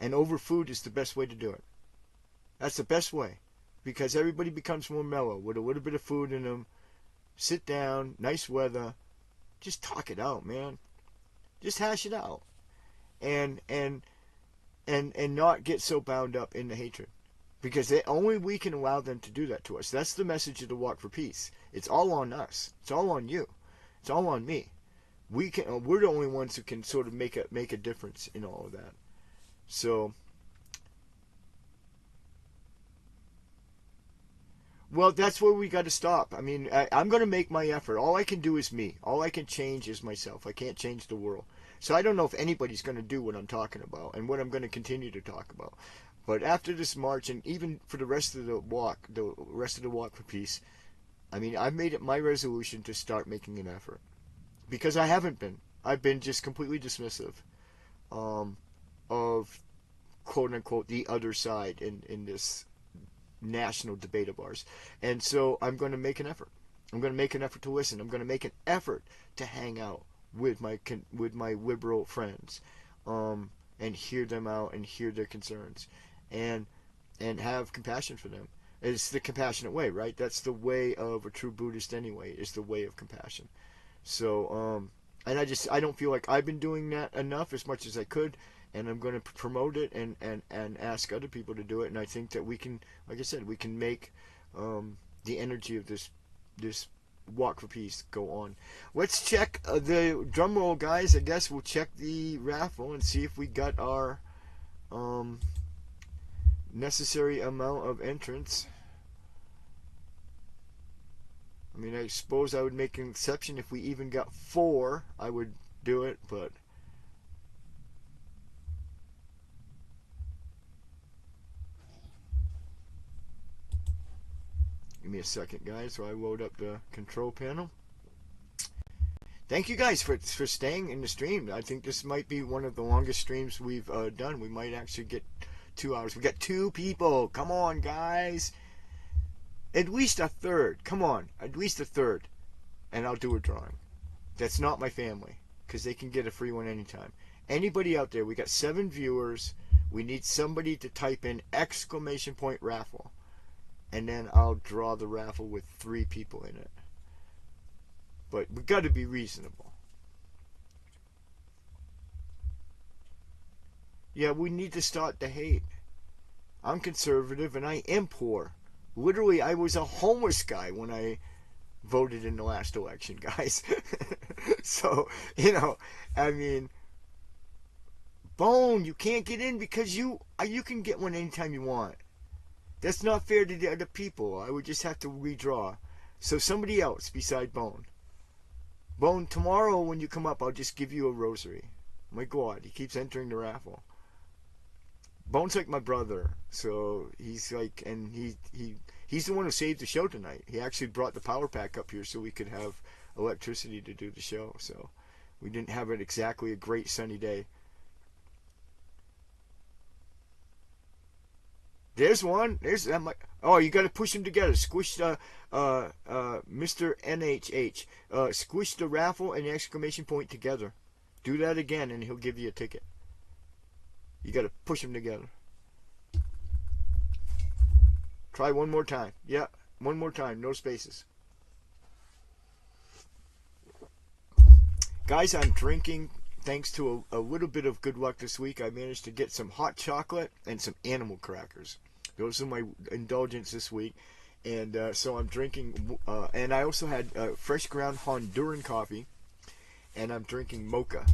And over food is the best way to do it. That's the best way. Because everybody becomes more mellow with a little bit of food in them. Sit down, nice weather. Just talk it out, man. Just hash it out. And not get so bound up in the hatred. Because only we can allow them to do that to us. That's the message of the Walk for Peace. It's all on us. It's all on you. It's all on me. We're the only ones who can sort of make a difference in all of that. So, well, that's where we got to stop. I mean, I'm going to make my effort. All I can do is me. All I can change is myself. I can't change the world. So I don't know if anybody's going to do what I'm talking about and what I'm going to continue to talk about. But after this march, and even for the rest of the walk for peace, I mean, I've made it my resolution to start making an effort. Because I haven't been. I've been just completely dismissive of, quote-unquote, the other side in this national debate of ours. And so I'm going to make an effort. I'm going to make an effort to listen. I'm going to make an effort to hang out with my liberal friends and hear them out and hear their concerns and have compassion for them. It's the compassionate way, right? That's the way of a true Buddhist anyway, is the way of compassion. So, and I don't feel like I've been doing that enough as much as I could, and I'm going to promote it and ask other people to do it. And I think that we can, like I said, we can make the energy of this Walk for Peace go on. Let's check the drum roll, guys. I guess we'll check the raffle and see if we got our necessary amount of entrants. I mean, I suppose I would make an exception if we even got 4. I would do it, but give me a second, guys, so I load up the control panel. Thank you guys for staying in the stream. I think this might be one of the longest streams we've done. We might actually get 2 hours. We got 2 people. Come on, guys. At least a third. Come on. At least a third. And I'll do a drawing. That's not my family, because they can get a free one anytime. Anybody out there, we got 7 viewers. We need somebody to type in !raffle. And then I'll draw the raffle with 3 people in it. But we got to be reasonable. Yeah, we need to start the hate. I'm conservative and I am poor. Literally, I was a homeless guy when I voted in the last election, guys. So, I mean, Bone, you can't get in because you can get one anytime you want. That's not fair to the other people. I would just have to redraw. So somebody else beside Bone. Bone, tomorrow when you come up, I'll just give you a rosary. My God, he keeps entering the raffle. Bone's like my brother, so he's like, and he's the one who saved the show tonight. He actually brought the power pack up here so we could have electricity to do the show. So we didn't have it exactly a great sunny day. There's one. There's that. Oh, you got to push them together. Squish the Mr. NHH. Squish the raffle and the exclamation point together. Do that again, and he'll give you a ticket. You got to push them together. Try one more time. Yeah, one more time. No spaces. Guys, I'm drinking. Thanks to a little bit of good luck this week, I managed to get some hot chocolate and some animal crackers. Those are my indulgence this week. And so I'm drinking, and I also had fresh ground Honduran coffee, and I'm drinking mocha.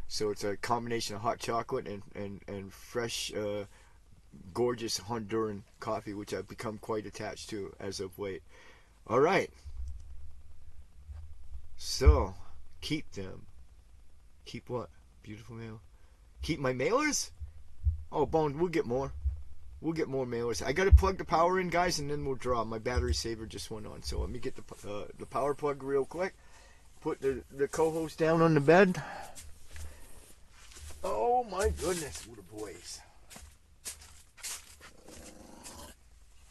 So it's a combination of hot chocolate and fresh, gorgeous Honduran coffee, which I've become quite attached to as of late. All right. So, keep them. Keep what? Beautiful mail. Keep my mailers? Oh, Bone, we'll get more. We'll get more mailers. I gotta plug the power in, guys, and then we'll draw. My battery saver just went on, so let me get the power plug real quick. Put the co-host down on the bed. Oh my goodness, what a boys.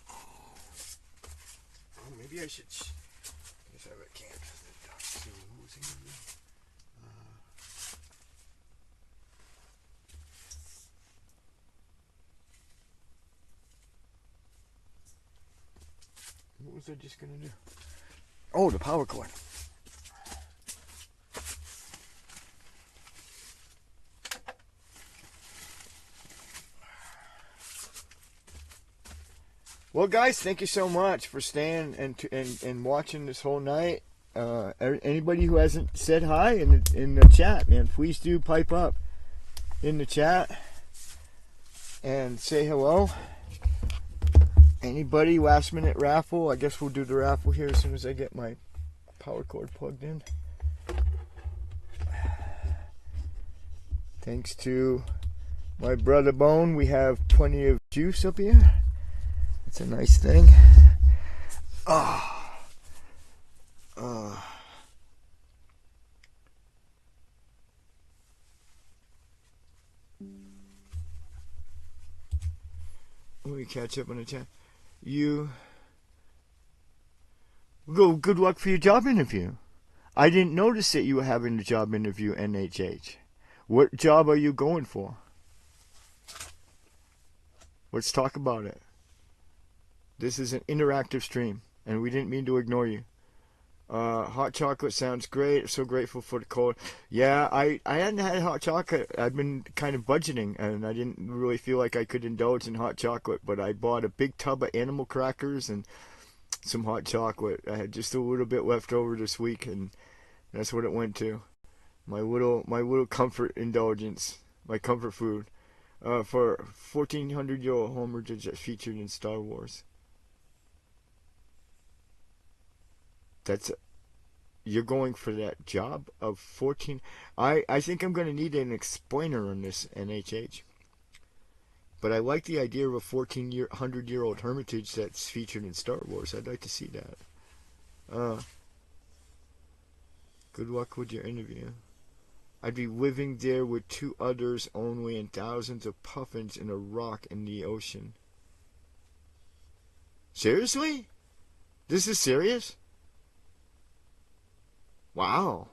Oh, maybe I should. I guess I can't. So, who's in here? What was I just gonna do? Oh, the power cord. Well, guys, thank you so much for staying and watching this whole night. Anybody who hasn't said hi in the chat, man, please do pipe up in the chat and say hello. Anybody, last minute raffle? I guess we'll do the raffle here as soon as I get my power cord plugged in. Thanks to my brother Bone, we have plenty of juice up here. It's a nice thing. Let me catch up on the chat. Good luck for your job interview. I didn't notice that you were having a job interview, NHH. What job are you going for? Let's talk about it. This is an interactive stream, and we didn't mean to ignore you. Hot chocolate sounds great. So grateful for the cold. Yeah, I hadn't had hot chocolate. I've been kind of budgeting, and I didn't really feel like I could indulge in hot chocolate, but I bought a big tub of animal crackers and some hot chocolate. I had just a little bit left over this week, and that's what it went to. My little comfort indulgence, my comfort food, for 1400-year-old hermitage that's featured in Star Wars. You're going for that job of 14. I think I'm going to need an explainer on this, NHH. But I like the idea of a 1,400-year-old hermitage that's featured in Star Wars. I'd like to see that. Good luck with your interview. I'd be living there with 2 others only and thousands of puffins in a rock in the ocean. Seriously? This is serious? Wow.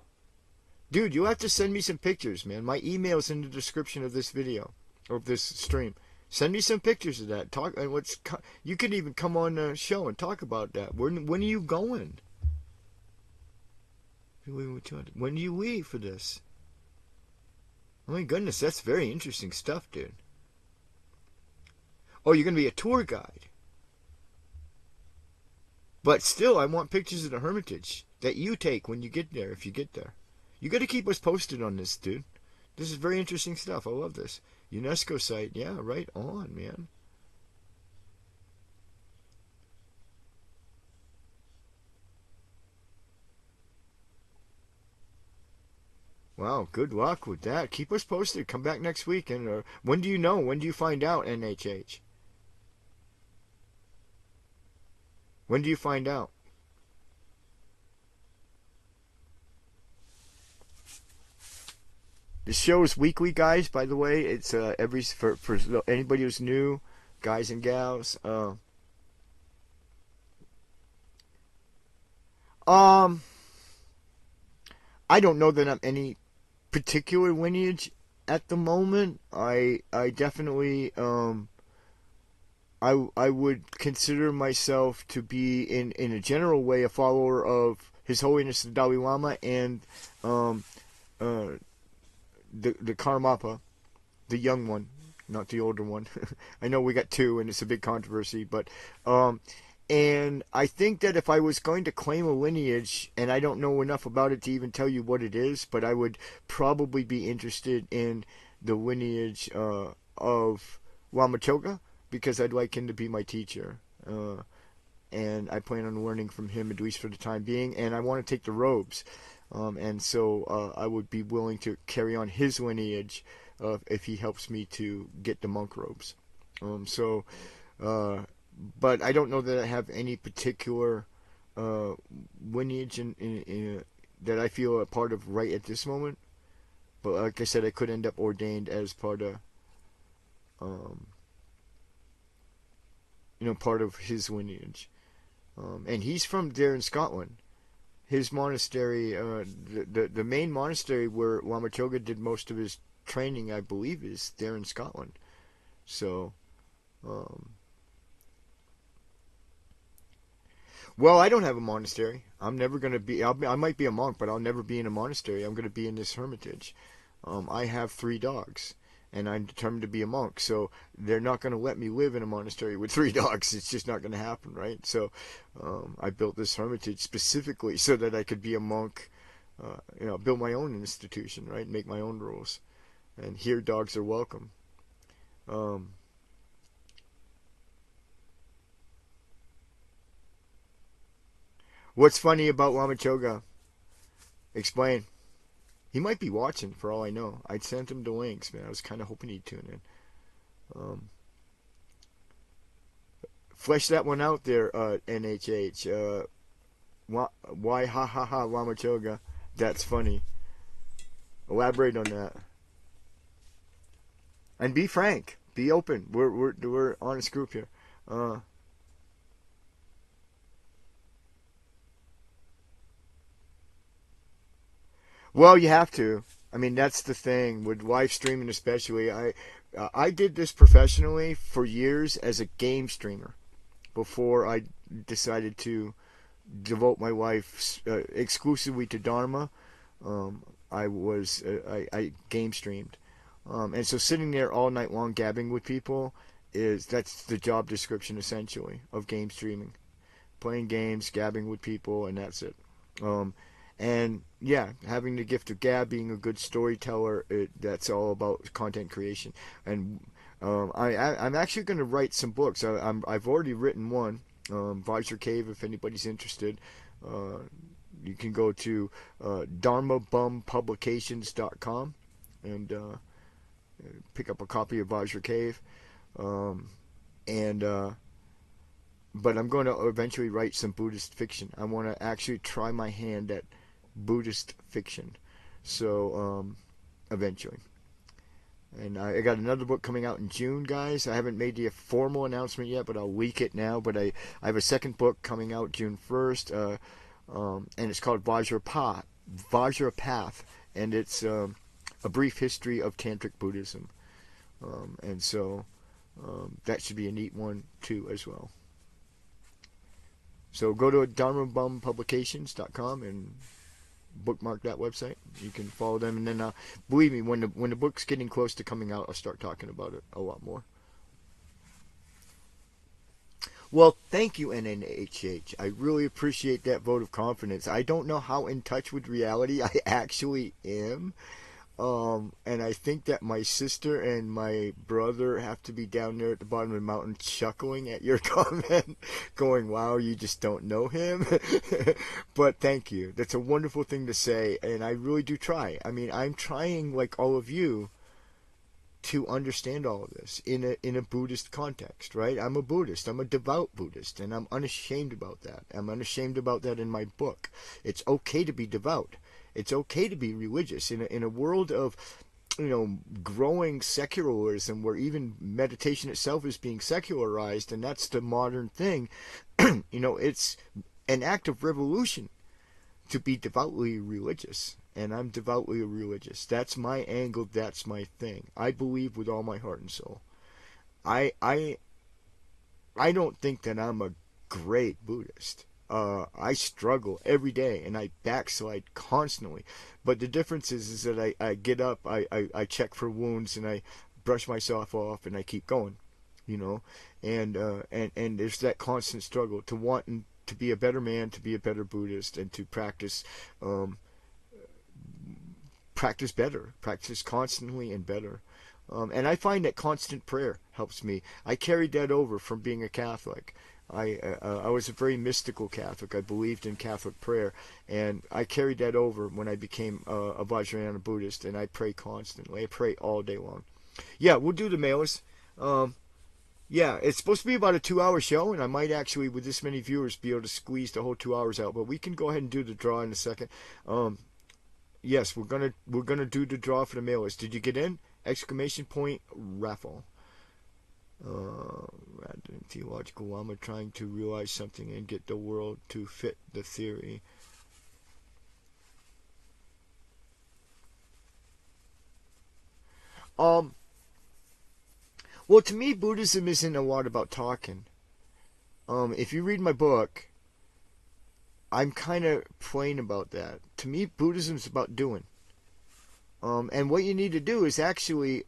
Dude, you'll have to send me some pictures, man. My email's in the description of this video, of this stream. Send me some pictures of that. You can even come on the show and talk about that. When are you going? When do you leave for this? Oh my goodness, that's very interesting stuff, dude. Oh, you're going to be a tour guide. But still, I want pictures of the hermitage that you take when you get there, if you get there. You got to keep us posted on this, dude. This is very interesting stuff. I love this. UNESCO site. Yeah, right on, man. Wow, good luck with that. Keep us posted. Come back next week. And when do you know? When do you find out, NHH? When do you find out? The show is weekly, guys. By the way, it's for anybody who's new, guys and gals. I don't know that I'm any particular lineage at the moment. I definitely I would consider myself to be in a general way a follower of His Holiness the Dalai Lama and the Karmapa, the young one, not the older one. I know we got 2 and it's a big controversy, but and I think that if I was going to claim a lineage, and I don't know enough about it to even tell you what it is, but I would probably be interested in the lineage of Lama Choga, because I'd like him to be my teacher. and I plan on learning from him, at least for the time being, and I want to take the robes. And so I would be willing to carry on his lineage if he helps me to get the monk robes. But I don't know that I have any particular lineage that I feel a part of right at this moment. But like I said, I could end up ordained as part of, part of his lineage. And he's from there in Scotland. His monastery, the main monastery where Lama Choga did most of his training, I believe, is there in Scotland. So, well, I don't have a monastery. I'm never going to be, I might be a monk, but I'll never be in a monastery. I'm going to be in this hermitage. I have 3 dogs, and I'm determined to be a monk. So they're not going to let me live in a monastery with 3 dogs. It's just not going to happen, right? So I built this hermitage specifically so that I could be a monk, build my own institution, right? Make my own rules. And here dogs are welcome. What's funny about Lama Choga? Explain. He might be watching, for all I know. I sent him the links, man. I was kind of hoping he'd tune in. Flesh that one out there, NHH. Why ha ha ha Lama Choga? That's funny. Elaborate on that. And be frank. Be open. We're honest group here. Well, you have to. I mean, that's the thing with live streaming, especially. I did this professionally for years as a game streamer before I decided to devote my life exclusively to Dharma. I game streamed, and so sitting there all night long gabbing with people that's the job description essentially of game streaming, playing games, gabbing with people, and that's it. And yeah, having the gift of gab, being a good storyteller, that's all about content creation. And I'm actually going to write some books. I've already written one, Visor Cave, if anybody's interested. You can go to dharmabumpublications.com and pick up a copy of Visor Cave. But I'm going to eventually write some Buddhist fiction. I want to actually try my hand at Buddhist fiction. So, eventually. And I got another book coming out in June, guys. I haven't made the formal announcement yet, but I'll leak it now. But I have a second book coming out June 1st, and it's called Vajrapath, and it's a brief history of Tantric Buddhism. And so that should be a neat one, too, as well. So go to dharmabumpublications.com and bookmark that website. You can follow them, and then believe me, when the book's getting close to coming out, I'll start talking about it a lot more. Well, thank you, NNHH. I really appreciate that vote of confidence. I don't know how in touch with reality I actually am. And I think that my sister and my brother have to be down there at the bottom of the mountain chuckling at your comment, going, wow, you just don't know him. But thank you. That's a wonderful thing to say, and I really do try. I mean, I'm trying, like all of you, to understand all of this in a Buddhist context, right? I'm a Buddhist. I'm a devout Buddhist, and I'm unashamed about that. I'm unashamed about that in my book. It's okay to be devout. It's okay to be religious in a world of, growing secularism, where even meditation itself is being secularized, and that's the modern thing. It's an act of revolution to be devoutly religious, and I'm devoutly religious. That's my angle. That's my thing. I believe with all my heart and soul. I don't think that I'm a great Buddhist. I struggle every day, and I backslide constantly. But the difference is that I get up, I check for wounds, and I brush myself off, and I keep going, and there's that constant struggle to want to be a better man, to be a better Buddhist, and to practice better, practice constantly and better. And I find that constant prayer helps me. I carried that over from being a Catholic. I was a very mystical Catholic. I believed in Catholic prayer, and I carried that over when I became a Vajrayana Buddhist, and I pray constantly. I pray all day long. Yeah, we'll do the mailers. Yeah, it's supposed to be about a 2-hour show, and I might actually, with this many viewers, be able to squeeze the whole 2 hours out. But we can go ahead and do the draw in a second. Yes, we're gonna do the draw for the mailers. Did you get in? Exclamation point raffle. Rather than theological Lama trying to realize something and get the world to fit the theory. Well, to me, Buddhism isn't a lot about talking. If you read my book, I'm kind of plain about that. To me, Buddhism's about doing. And what you need to do is actually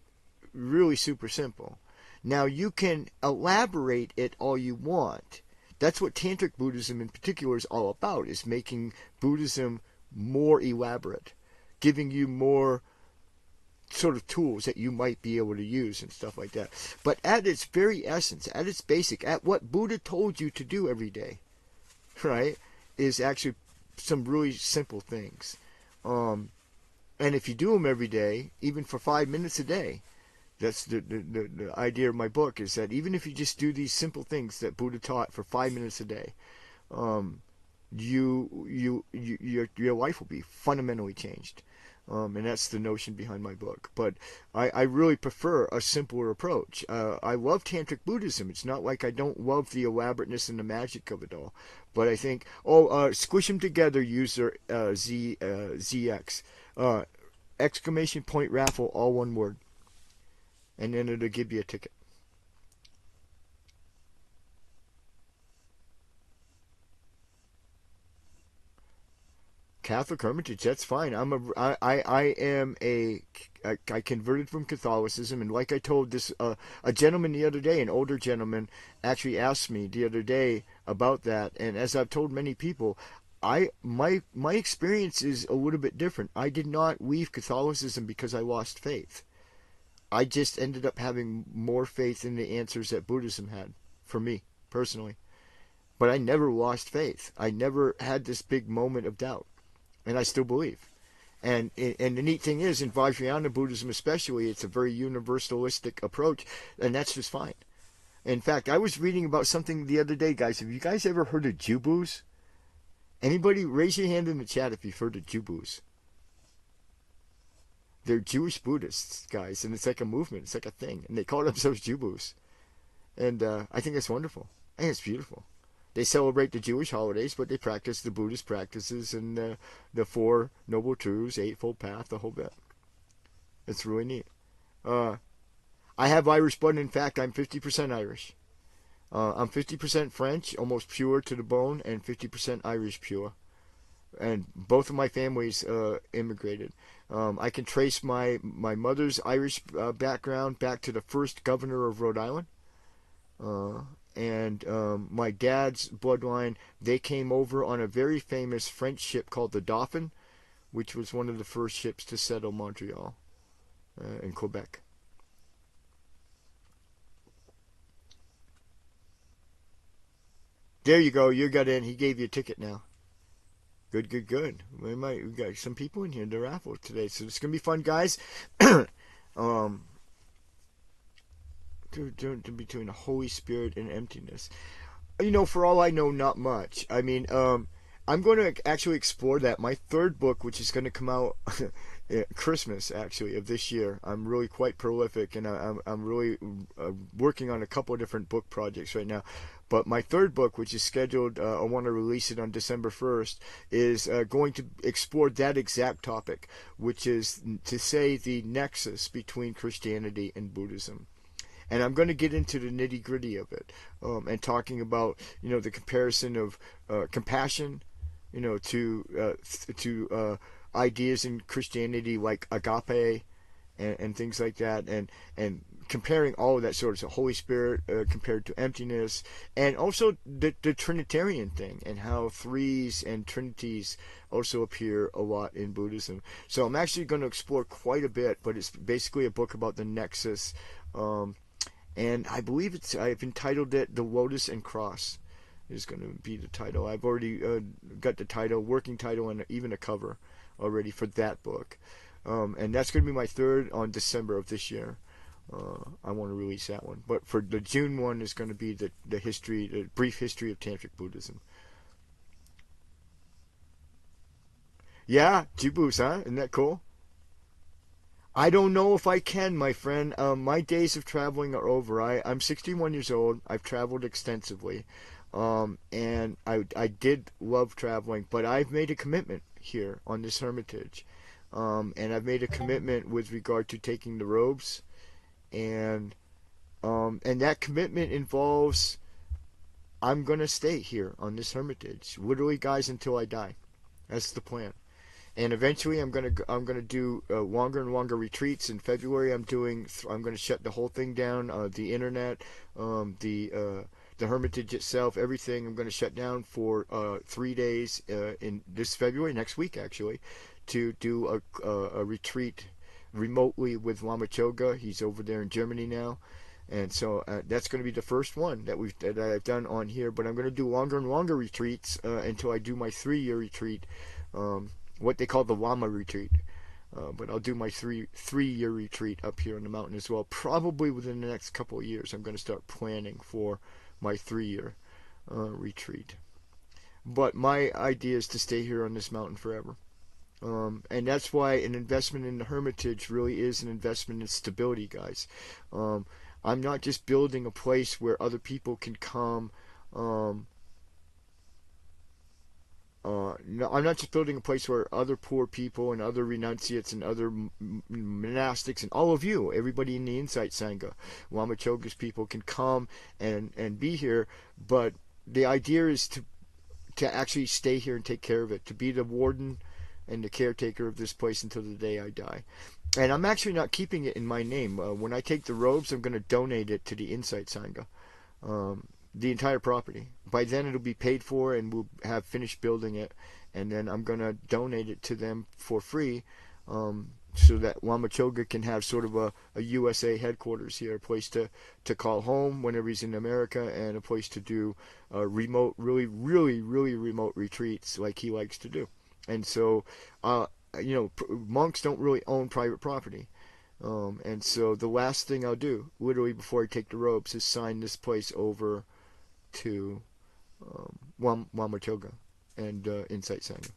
really super simple. Now, you can elaborate it all you want. That's what Tantric Buddhism in particular is all about, is making Buddhism more elaborate, giving you more sort of tools that you might be able to use and stuff like that. But at its very essence, at its basic, at what Buddha told you to do every day, right, is actually some really simple things. And if you do them every day, even for 5 minutes a day, that's the idea of my book, is that even if you just do these simple things that Buddha taught for 5 minutes a day, your life will be fundamentally changed. And that's the notion behind my book. But I really prefer a simpler approach. I love Tantric Buddhism. It's not like I don't love the elaborateness and the magic of it all. But I think, squish them together, user ZX. Exclamation point raffle, all one word. And then it'll give you a ticket. Catholic Hermitage, that's fine. I converted from Catholicism, and like I told this a gentleman the other day, an older gentleman, actually asked me the other day about that, and as I've told many people, my experience is a little bit different. I did not leave Catholicism because I lost faith. I just ended up having more faith in the answers that Buddhism had, for me, personally. But I never lost faith. I never had this big moment of doubt. And I still believe. And the neat thing is, in Vajrayana Buddhism especially, it's a very universalistic approach, and that's just fine. In fact, I was reading about something the other day, guys. Have you guys ever heard of Jubus? Anybody, raise your hand in the chat if you've heard of Jubus. They're Jewish Buddhists, guys, and it's like a movement. It's like a thing. And they call themselves Jubus. And I think it's wonderful. I think it's beautiful. They celebrate the Jewish holidays, but they practice the Buddhist practices and the Four Noble Truths, Eightfold Path, the whole bit. It's really neat. I have Irish blood. In fact, I'm 50% Irish. I'm 50% French, almost pure to the bone, and 50% Irish pure. And both of my families immigrated. I can trace my mother's Irish background back to the first governor of Rhode Island. And my dad's bloodline, they came over on a very famous French ship called the Dauphin, which was one of the first ships to settle Montreal in Quebec. There you go. You got in. He gave you a ticket now. Good, good, good. We got some people in here to raffle today, so it's gonna be fun, guys. Between the Holy Spirit and emptiness. You know, for all I know, not much. I mean, I'm going to actually explore that. My third book, which is going to come out Christmas, actually, of this year. I'm really quite prolific, and I'm really working on a couple of different book projects right now. But my third book, which is scheduled, I want to release it on December 1st, is going to explore that exact topic, which is to say the nexus between Christianity and Buddhism. And I'm going to get into the nitty-gritty of it, and talking about, you know, the comparison of compassion, you know, to ideas in Christianity like agape and things like that, and comparing all of that sort of Holy Spirit compared to emptiness, and also the Trinitarian thing and how threes and trinities also appear a lot in Buddhism. So I'm actually going to explore quite a bit, but it's basically a book about the nexus. And I believe I've entitled it The Lotus and Cross. is going to be the title. I've already got the title, working title, and even a cover already for that book. And that's going to be my third on December of this year. I want to release that one. But for the June one is going to be the brief history of Tantric Buddhism. Yeah, Jibus, huh? Isn't that cool? I don't know if I can, my friend. My days of traveling are over. I'm 61 years old. I've traveled extensively. And I did love traveling, but I've made a commitment here on this hermitage. And I've made a commitment with regard to taking the robes. And that commitment involves I'm going to stay here on this hermitage. Literally, guys, until I die. That's the plan. And eventually, I'm gonna do longer and longer retreats. In February, I'm gonna shut the whole thing down, the internet, the hermitage itself, everything. I'm gonna shut down for 3 days in this February, next week actually, to do a retreat remotely with Lama Choga. He's over there in Germany now. And so that's going to be the first one that I've done on here. But I'm going to do longer and longer retreats until I do my 3-year retreat. What they call the Lama retreat. But I'll do my three-year retreat up here on the mountain as well. Probably within the next couple of years, I'm going to start planning for my 3-year retreat. But my idea is to stay here on this mountain forever. And that's why an investment in the hermitage really is an investment in stability, guys. I'm not just building a place where other people can come. No, I'm not just building a place where other poor people and other renunciates and other monastics and all of you, everybody in the Insight Sangha, Lama Choga's people can come and be here. But the idea is to actually stay here and take care of it, to be the warden and the caretaker of this place until the day I die. And I'm actually not keeping it in my name. When I take the robes, I'm going to donate it to the Insight Sangha. The entire property. By then it'll be paid for and we'll have finished building it, and then I'm going to donate it to them for free, so that Lama Choga can have sort of a USA headquarters here, a place to call home whenever he's in America, and a place to do remote, really remote retreats like he likes to do. And so, monks don't really own private property. And so the last thing I'll do, literally before I take the robes, is sign this place over to Lama Choga and Insight Sangha.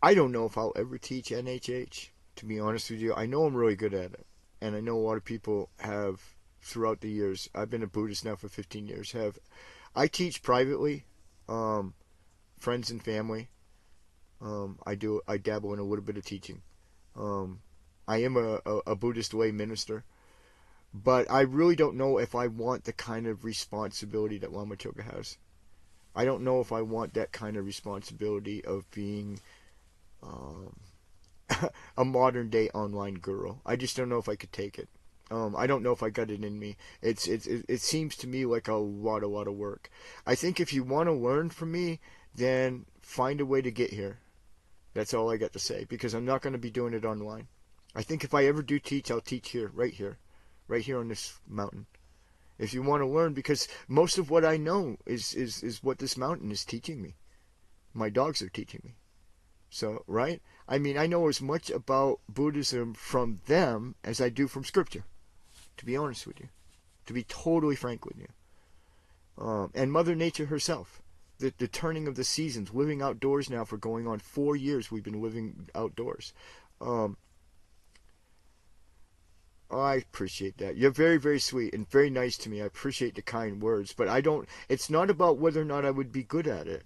I don't know if I'll ever teach NHH, to be honest with you. I know I'm really good at it, and I know a lot of people have throughout the years. I've been a Buddhist now for 15 years. I teach privately, friends and family. I dabble in a little bit of teaching. I am a Buddhist lay minister, but I really don't know if I want the kind of responsibility that Lama Choga has. I don't know if I want that kind of responsibility of being a modern day online guru. I just don't know if I could take it. I don't know if I got it in me. It seems to me like a lot of work. I think if you want to learn from me, then find a way to get here. That's all I got to say, because I'm not going to be doing it online. I think if I ever do teach, I'll teach here, right here on this mountain. If you want to learn, because most of what I know is what this mountain is teaching me. My dogs are teaching me. So, right? I mean, I know as much about Buddhism from them as I do from Scripture, to be honest with you. To be totally frank with you. And Mother Nature herself. The turning of the seasons, living outdoors now for going on 4 years we've been living outdoors. I appreciate that. You're very, very sweet and very nice to me. I appreciate the kind words, but it's not about whether or not I would be good at it.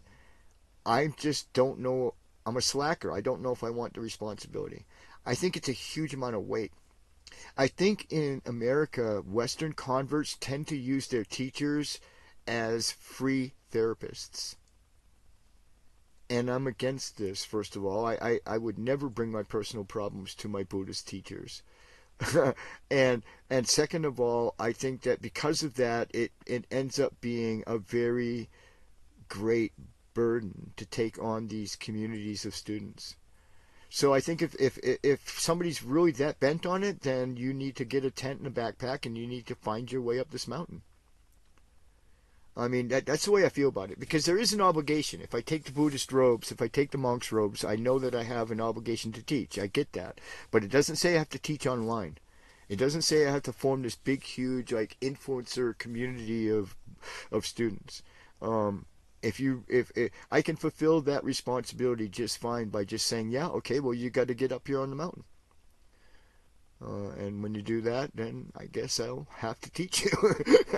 I just don't know. I'm a slacker. I don't know if I want the responsibility. I think it's a huge amount of weight. I think in America, Western converts tend to use their teachers as free therapists. And I'm against this, first of all. I would never bring my personal problems to my Buddhist teachers. and second of all, I think that because of that, it ends up being a very great burden to take on these communities of students. So I think if somebody's really that bent on it, then you need to get a tent and a backpack, and you need to find your way up this mountain. I mean, that's the way I feel about it, because there is an obligation. If I take the Buddhist robes, if I take the monk's robes, I know that I have an obligation to teach. I get that. But it doesn't say I have to teach online. It doesn't say I have to form this big, huge, like, influencer community of students. If I can fulfill that responsibility just fine by just saying, yeah, okay, well, you got to get up here on the mountain. And when you do that, then I guess I'll have to teach you.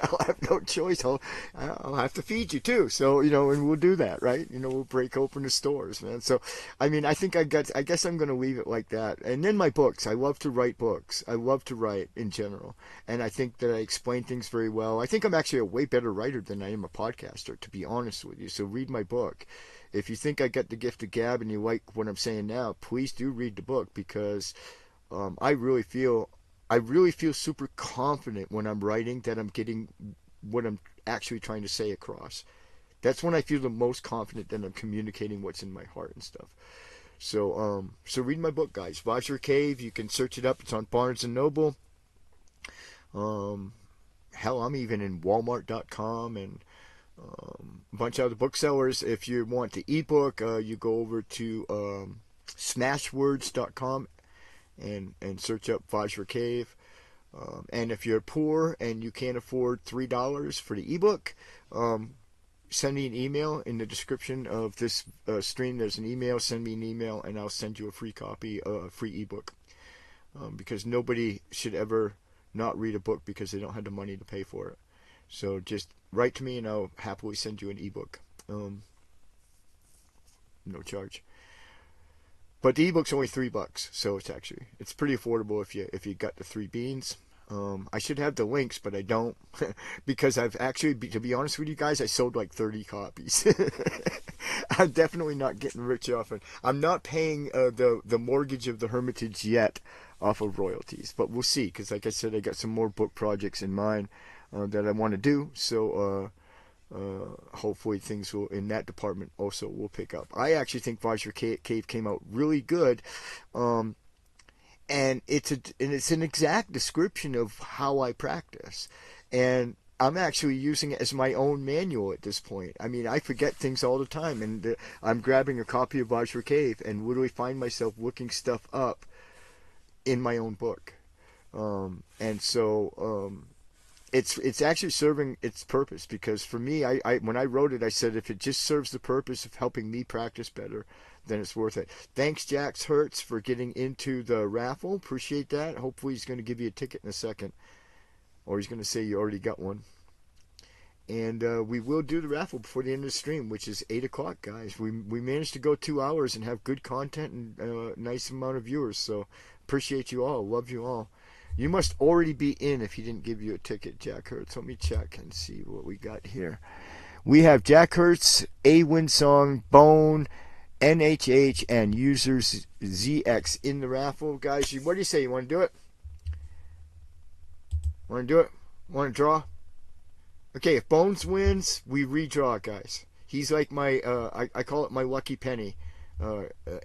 I'll have no choice. I'll have to feed you too. So, and we'll do that, right? We'll break open the stores, man. So, I mean, I guess I'm going to leave it like that. And then my books. I love to write books. I love to write in general. And I think that I explain things very well. I think I'm actually a way better writer than I am a podcaster, to be honest with you. So read my book. If you think I got the gift of gab and you like what I'm saying now, please do read the book, because I really feel super confident when I'm writing that I'm getting what I'm actually trying to say across. That's when I feel the most confident that I'm communicating what's in my heart and stuff. So read my book, guys. Vajra Cave. You can search it up. It's on Barnes and Noble. Hell, I'm even in Walmart.com and a bunch of other booksellers. If you want the ebook, you go over to Smashwords.com. And search up Vajra Cave. And if you're poor and you can't afford $3 for the ebook, send me an email. In the description of this stream, there's an email. Send me an email, and I'll send you a free copy, a free ebook. Because nobody should ever not read a book because they don't have the money to pay for it. So just write to me, and I'll happily send you an ebook. No charge. But the ebook's only $3, so it's pretty affordable if you got the 3 beans. I should have the links, but I don't, because I've actually, to be honest with you guys, I sold like 30 copies. I'm definitely not getting rich off it. I'm not paying the mortgage of the Hermitage yet off of royalties, but we'll see. Because like I said, I got some more book projects in mind that I want to do. So. Hopefully things will in that department also will pick up. I actually think Vajra Cave came out really good, and it's an exact description of how I practice, and I'm actually using it as my own manual at this point. I mean, I forget things all the time, and I'm grabbing a copy of Vajra Cave and literally find myself looking stuff up in my own book, and so. It's actually serving its purpose, because for me, I when I wrote it, I said if it just serves the purpose of helping me practice better, then it's worth it. Thanks, Jax Hertz, for getting into the raffle. Appreciate that. Hopefully he's going to give you a ticket in a second, or he's going to say you already got one. And we will do the raffle before the end of the stream, which is 8 o'clock, guys. We managed to go 2 hours and have good content and a nice amount of viewers, so appreciate you all. Love you all. You must already be in if he didn't give you a ticket, Jack Hertz. Let me check and see what we got here. We have Jack Hertz, A Winsong, Bone, NHH, and Users ZX in the raffle. Guys, what do you say? You want to do it? Want to do it? Want to draw? Okay, if Bones wins, we redraw, guys. He's like my, I call it my lucky penny.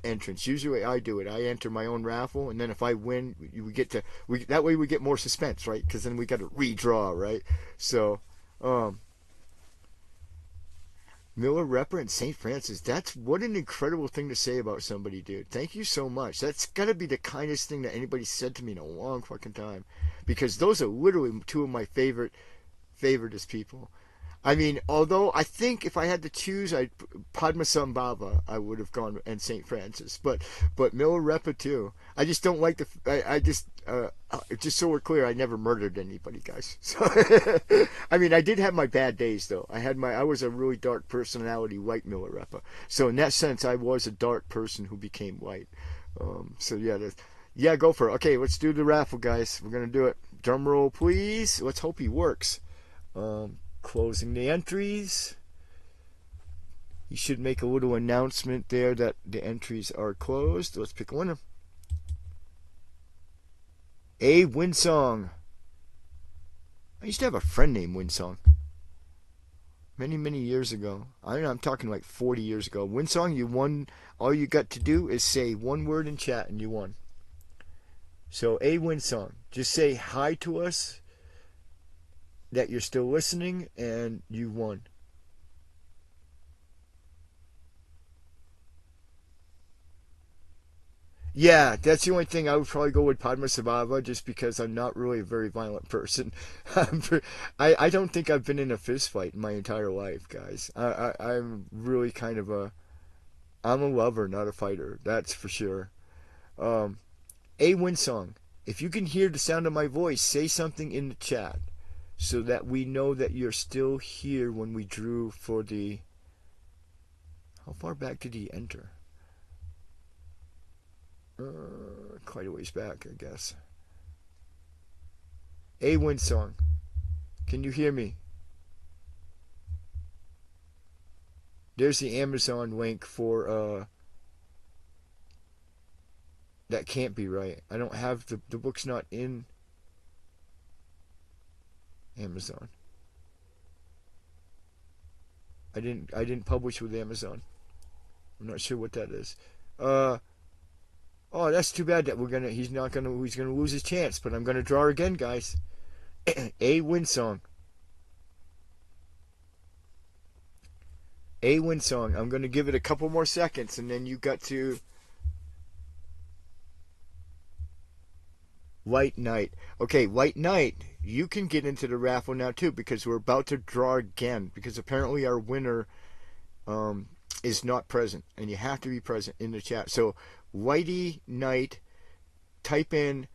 Entrance. Usually I do it. I enter my own raffle, and then if I win, that way we get more suspense, right? Because then we got to redraw, right? So, Miller Repper and St. Francis. What an incredible thing to say about somebody, dude. Thank you so much. That's got to be the kindest thing that anybody said to me in a long fucking time, because those are literally 2 of my favoriteest people. I mean, although I think if I had to choose, Padmasambhava, I would have gone, and St. Francis, but Miller Repa too. I just don't like just so we're clear, I never murdered anybody, guys. So, I mean, I did have my bad days though. I was a really dark personality, like Miller Repa. So in that sense, I was a dark person who became white. So yeah, go for it. Okay, let's do the raffle, guys. We're gonna do it. Drum roll, please. Let's hope he works. Closing the entries. You should make a little announcement there that the entries are closed. Let's pick a winner. A Winsong. I used to have a friend named Winsong. many, many years ago. I'm talking like 40 years ago. Win song, you won. All you got to do is say one word in chat and you won. So a win song. Just say hi to us, that you're still listening, and you won. Yeah, that's the only thing. I would probably go with Padmasambhava just because I'm not really a very violent person. I don't think I've been in a fist fight in my entire life, guys. I'm really kind of I'm a lover, not a fighter. That's for sure. A win song. If you can hear the sound of my voice, say something in the chat so that we know that you're still here when we drew for the... How far back did he enter? Quite a ways back, I guess. A win song. Can you hear me? There's the Amazon link for that can't be right. I don't have the book's not in Amazon. I didn't publish with Amazon. I'm not sure what that is. Oh, that's too bad that he's gonna lose his chance, but I'm gonna draw again, guys. A win song. A win song. I'm gonna give it a couple more seconds and then you got to White Knight. Okay, White Knight, you can get into the raffle now too because we're about to draw again because apparently our winner is not present and you have to be present in the chat. So Whitey Knight, type in !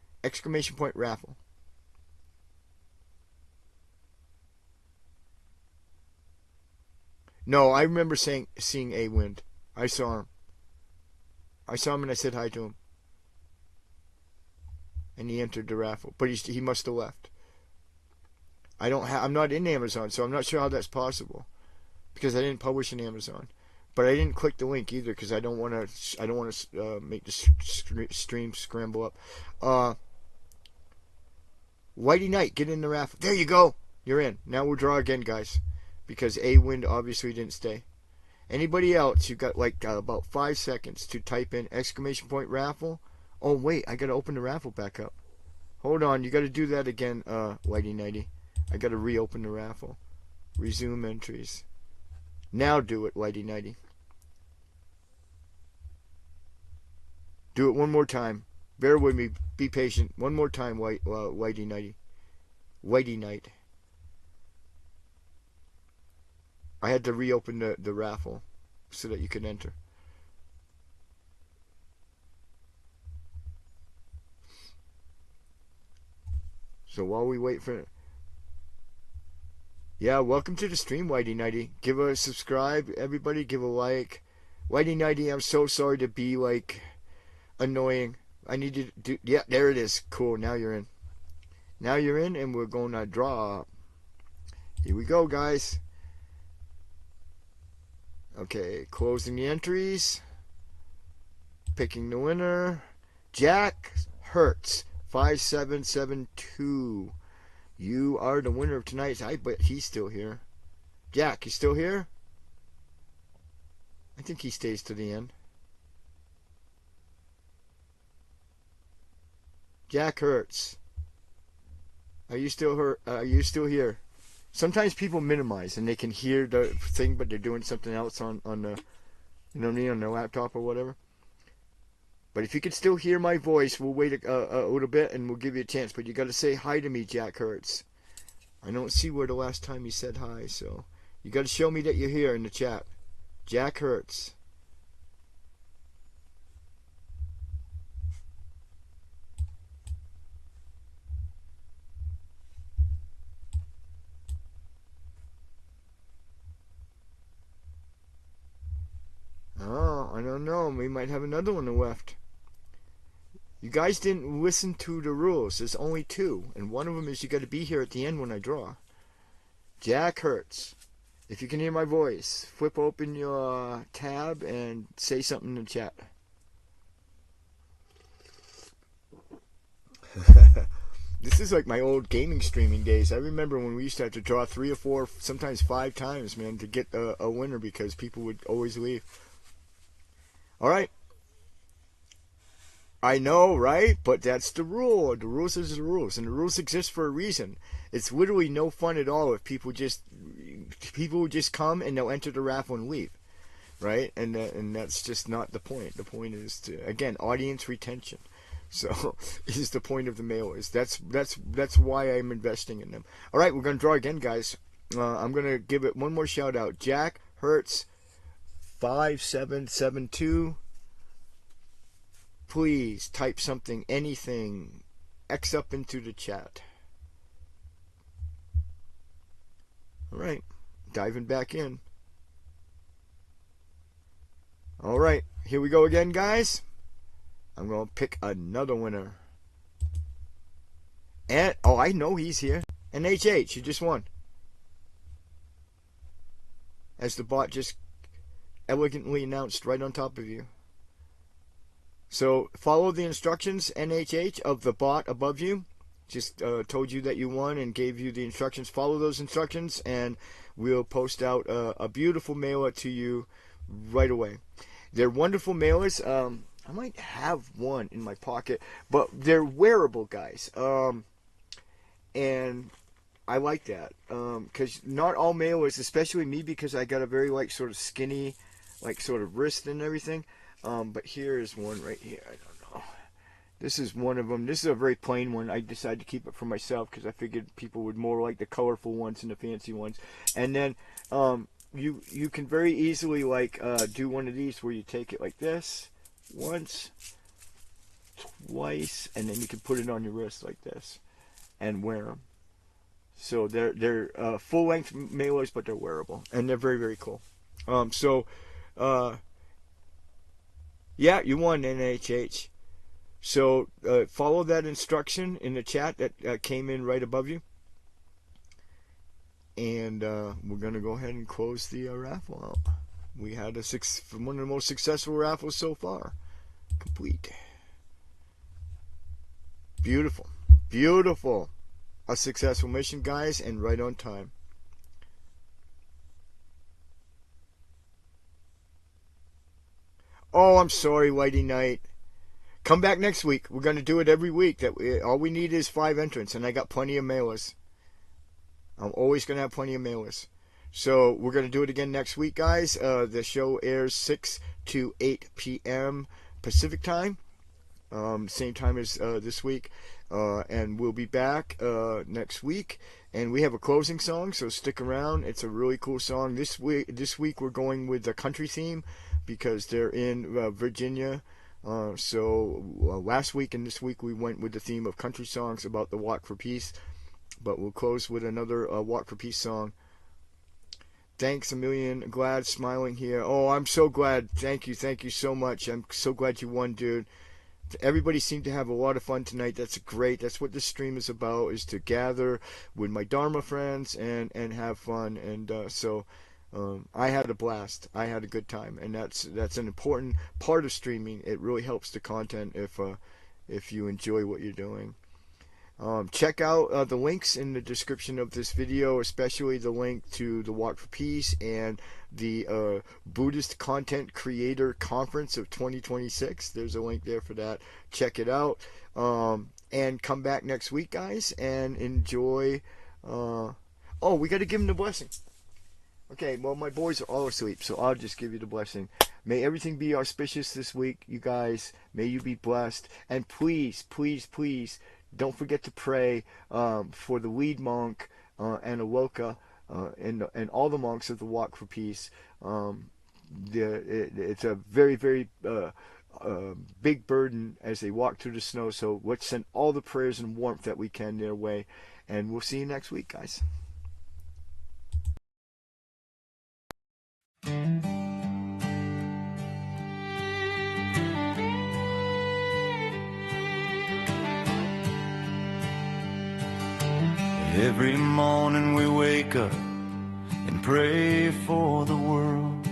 raffle. No, I remember seeing A Wind. I saw him. And I said hi to him. And he entered the raffle, but he must have left. I'm not in Amazon, so I'm not sure how that's possible because I didn't publish in Amazon. But I didn't click the link either because I don't want to make the stream scramble up. Whitey Knight, get in the raffle. There you go. You're in. Now we'll draw again, guys, because A Wind obviously didn't stay. Anybody else? You got like about 5 seconds to type in ! raffle. Oh wait, I gotta open the raffle back up. Hold on, you gotta do that again, Whitey Nighty. I gotta reopen the raffle. Resume entries. Now do it, Whitey Nighty. Do it one more time. Bear with me. Be patient. One more time, Whitey Nighty. Whitey Night. I had to reopen the raffle so that you could enter. So while we wait for... Yeah, welcome to the stream, Whitey Nighty. Give a subscribe, everybody. Give a like. Whitey Nighty, I'm so sorry to be, like, annoying. I need you to do... Yeah, there it is. Cool, now you're in. Now you're in, and we're going to draw. Here we go, guys. Okay, closing the entries. Picking the winner. Jack Hertz, 5772. You are the winner of tonight's. I bet he's still here. Jack, you still here? I think he stays to the end. Jack Hertz. Are you still here? Sometimes people minimize and they can hear the thing, but they're doing something else on the, you know what I mean, on their laptop or whatever. But if you can still hear my voice, we'll wait a little bit and we'll give you a chance. But you got to say hi to me, Jack Hertz. I don't see where the last time you said hi, so you got to show me that you're here in the chat. Jack Hertz. Oh, I don't know. We might have another one left. You guys didn't listen to the rules. There's only two. And one of them is you got to be here at the end when I draw. Jack Hertz. If you can hear my voice, flip open your tab and say something in the chat. This is like my old gaming streaming days. I remember when we used to have to draw 3 or 4, sometimes 5 times, man, to get a winner because people would always leave. All right. I know, right? But that's the rule. The rules is the rules, and the rules exist for a reason. It's literally no fun at all if people just come and they'll enter the raffle and leave, right? And that's just not the point. The point is to, again, audience retention. So is the point of the mailers. That's why I'm investing in them. All right, we're gonna draw again, guys. I'm gonna give it one more shout out. Jack Hertz 5772. Please type something, anything, X up into the chat. All right, diving back in. All right, here we go again, guys. I'm going to pick another winner. And, oh, I know he's here. NHH, you just won. As the bot just elegantly announced right on top of you. So follow the instructions, NHH, of the bot above you. Just told you that you won and gave you the instructions. Follow those instructions and we'll post out a beautiful mailer to you right away. They're wonderful mailers. I might have one in my pocket, but they're wearable, guys. And I like that because not all mailers, especially me, because I got a very like sort of skinny, like sort of wrist and everything. But here is one right here. I don't know. This is one of them. This is a very plain one. I decided to keep it for myself because I figured people would more like the colorful ones and the fancy ones. And then you can very easily like do one of these where you take it like this once, twice, and then you can put it on your wrist like this and wear them. So they're full length mailers, but they're wearable and they're very, very cool. Yeah, you won, NHH. So follow that instruction in the chat that came in right above you. And we're going to go ahead and close the raffle out. We had one of the most successful raffles so far. Complete. Beautiful. Beautiful. A successful mission, guys, and right on time. Oh, I'm sorry, Whitey Knight. Come back next week. We're going to do it every week. All we need is 5 entrants, and I got plenty of mailers. I'm always going to have plenty of mailers. So we're going to do it again next week, guys. The show airs 6 to 8 p.m. Pacific time. Same time as this week. And we'll be back next week. And we have a closing song, so stick around. It's a really cool song. This week we're going with the country theme because they're in Virginia. So last week and this week we went with the theme of country songs about the Walk for Peace. But we'll close with another Walk for Peace song. Thanks a million. Glad smiling here. Oh, I'm so glad. Thank you so much. I'm so glad you won, dude. Everybody seemed to have a lot of fun tonight. That's great. That's what this stream is about, is to gather with my Dharma friends and have fun. And so I had a blast. I had a good time, and that's an important part of streaming. It really helps the content if you enjoy what you're doing. Check out the links in the description of this video, especially the link to the Walk for Peace and the Buddhist Content Creator Conference of 2026. There's a link there for that. Check it out. And come back next week, guys, and enjoy. Oh, we got to give them the blessing. Okay, well, my boys are all asleep, so I'll just give you the blessing. May everything be auspicious this week, you guys. May you be blessed. And please, please, please, don't forget to pray for the lead monk and Aloka and all the monks of the Walk for Peace. It's a very, very big burden as they walk through the snow. So let's send all the prayers and warmth that we can their way. And we'll see you next week, guys. Every morning we wake up and pray for the world.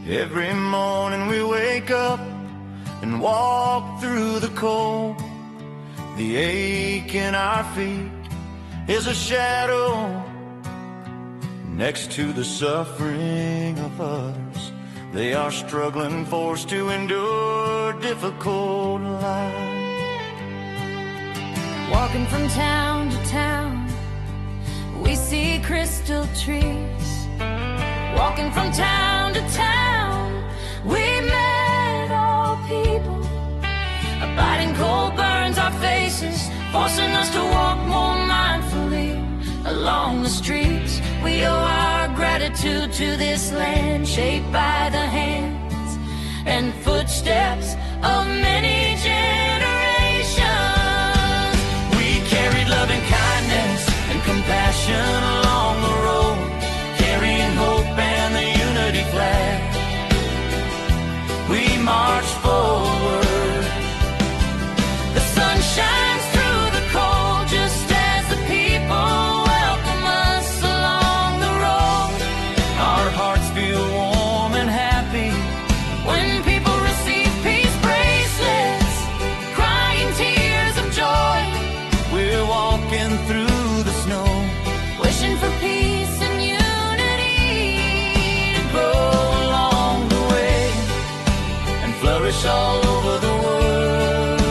Every morning we wake up and walk through the cold. The ache in our feet is a shadow next to the suffering of others. They are struggling, forced to endure difficult lives. Walking from town to town, we see crystal trees. Walking from town to town, we met all people. A biting cold burns our faces, forcing us to walk more mindfully along the streets. We owe our gratitude to this land, shaped by the hands and footsteps of many generations. We carried love and kindness and compassion along the road, carrying hope and the unity flag. We marched forward. The sun shines through the cold, just as the people welcome us along the road. Our hearts feel warm and happy when people receive peace bracelets, crying tears of joy. We're walking through the snow, Wishing for peace and unity to grow along the way and flourish all over the world.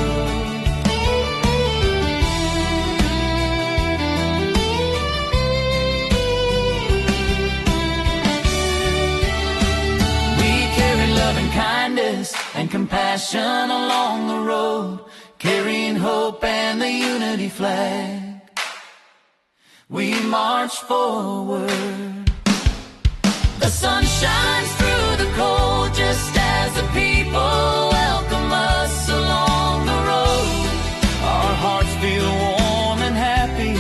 We carry love and kindness and compassion along the road, carrying hope and the unity flag. We march forward. The sun shines through the cold, just as the people welcome us along the road. Our hearts feel warm and happy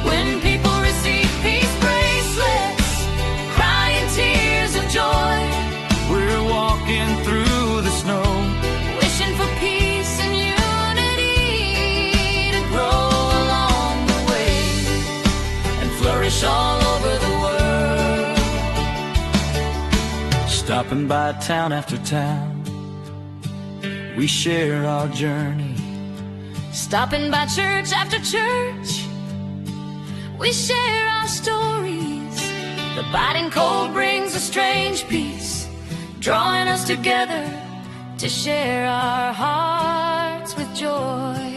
when people receive peace bracelets, crying tears of joy. We're walking through the snow, wishing for peace and unity to grow along the way and flourish all over the world. Stopping by town after town, we share our journey. Stopping by church after church, we share our stories. The biting cold brings a strange peace, drawing us together to share our hearts with joy.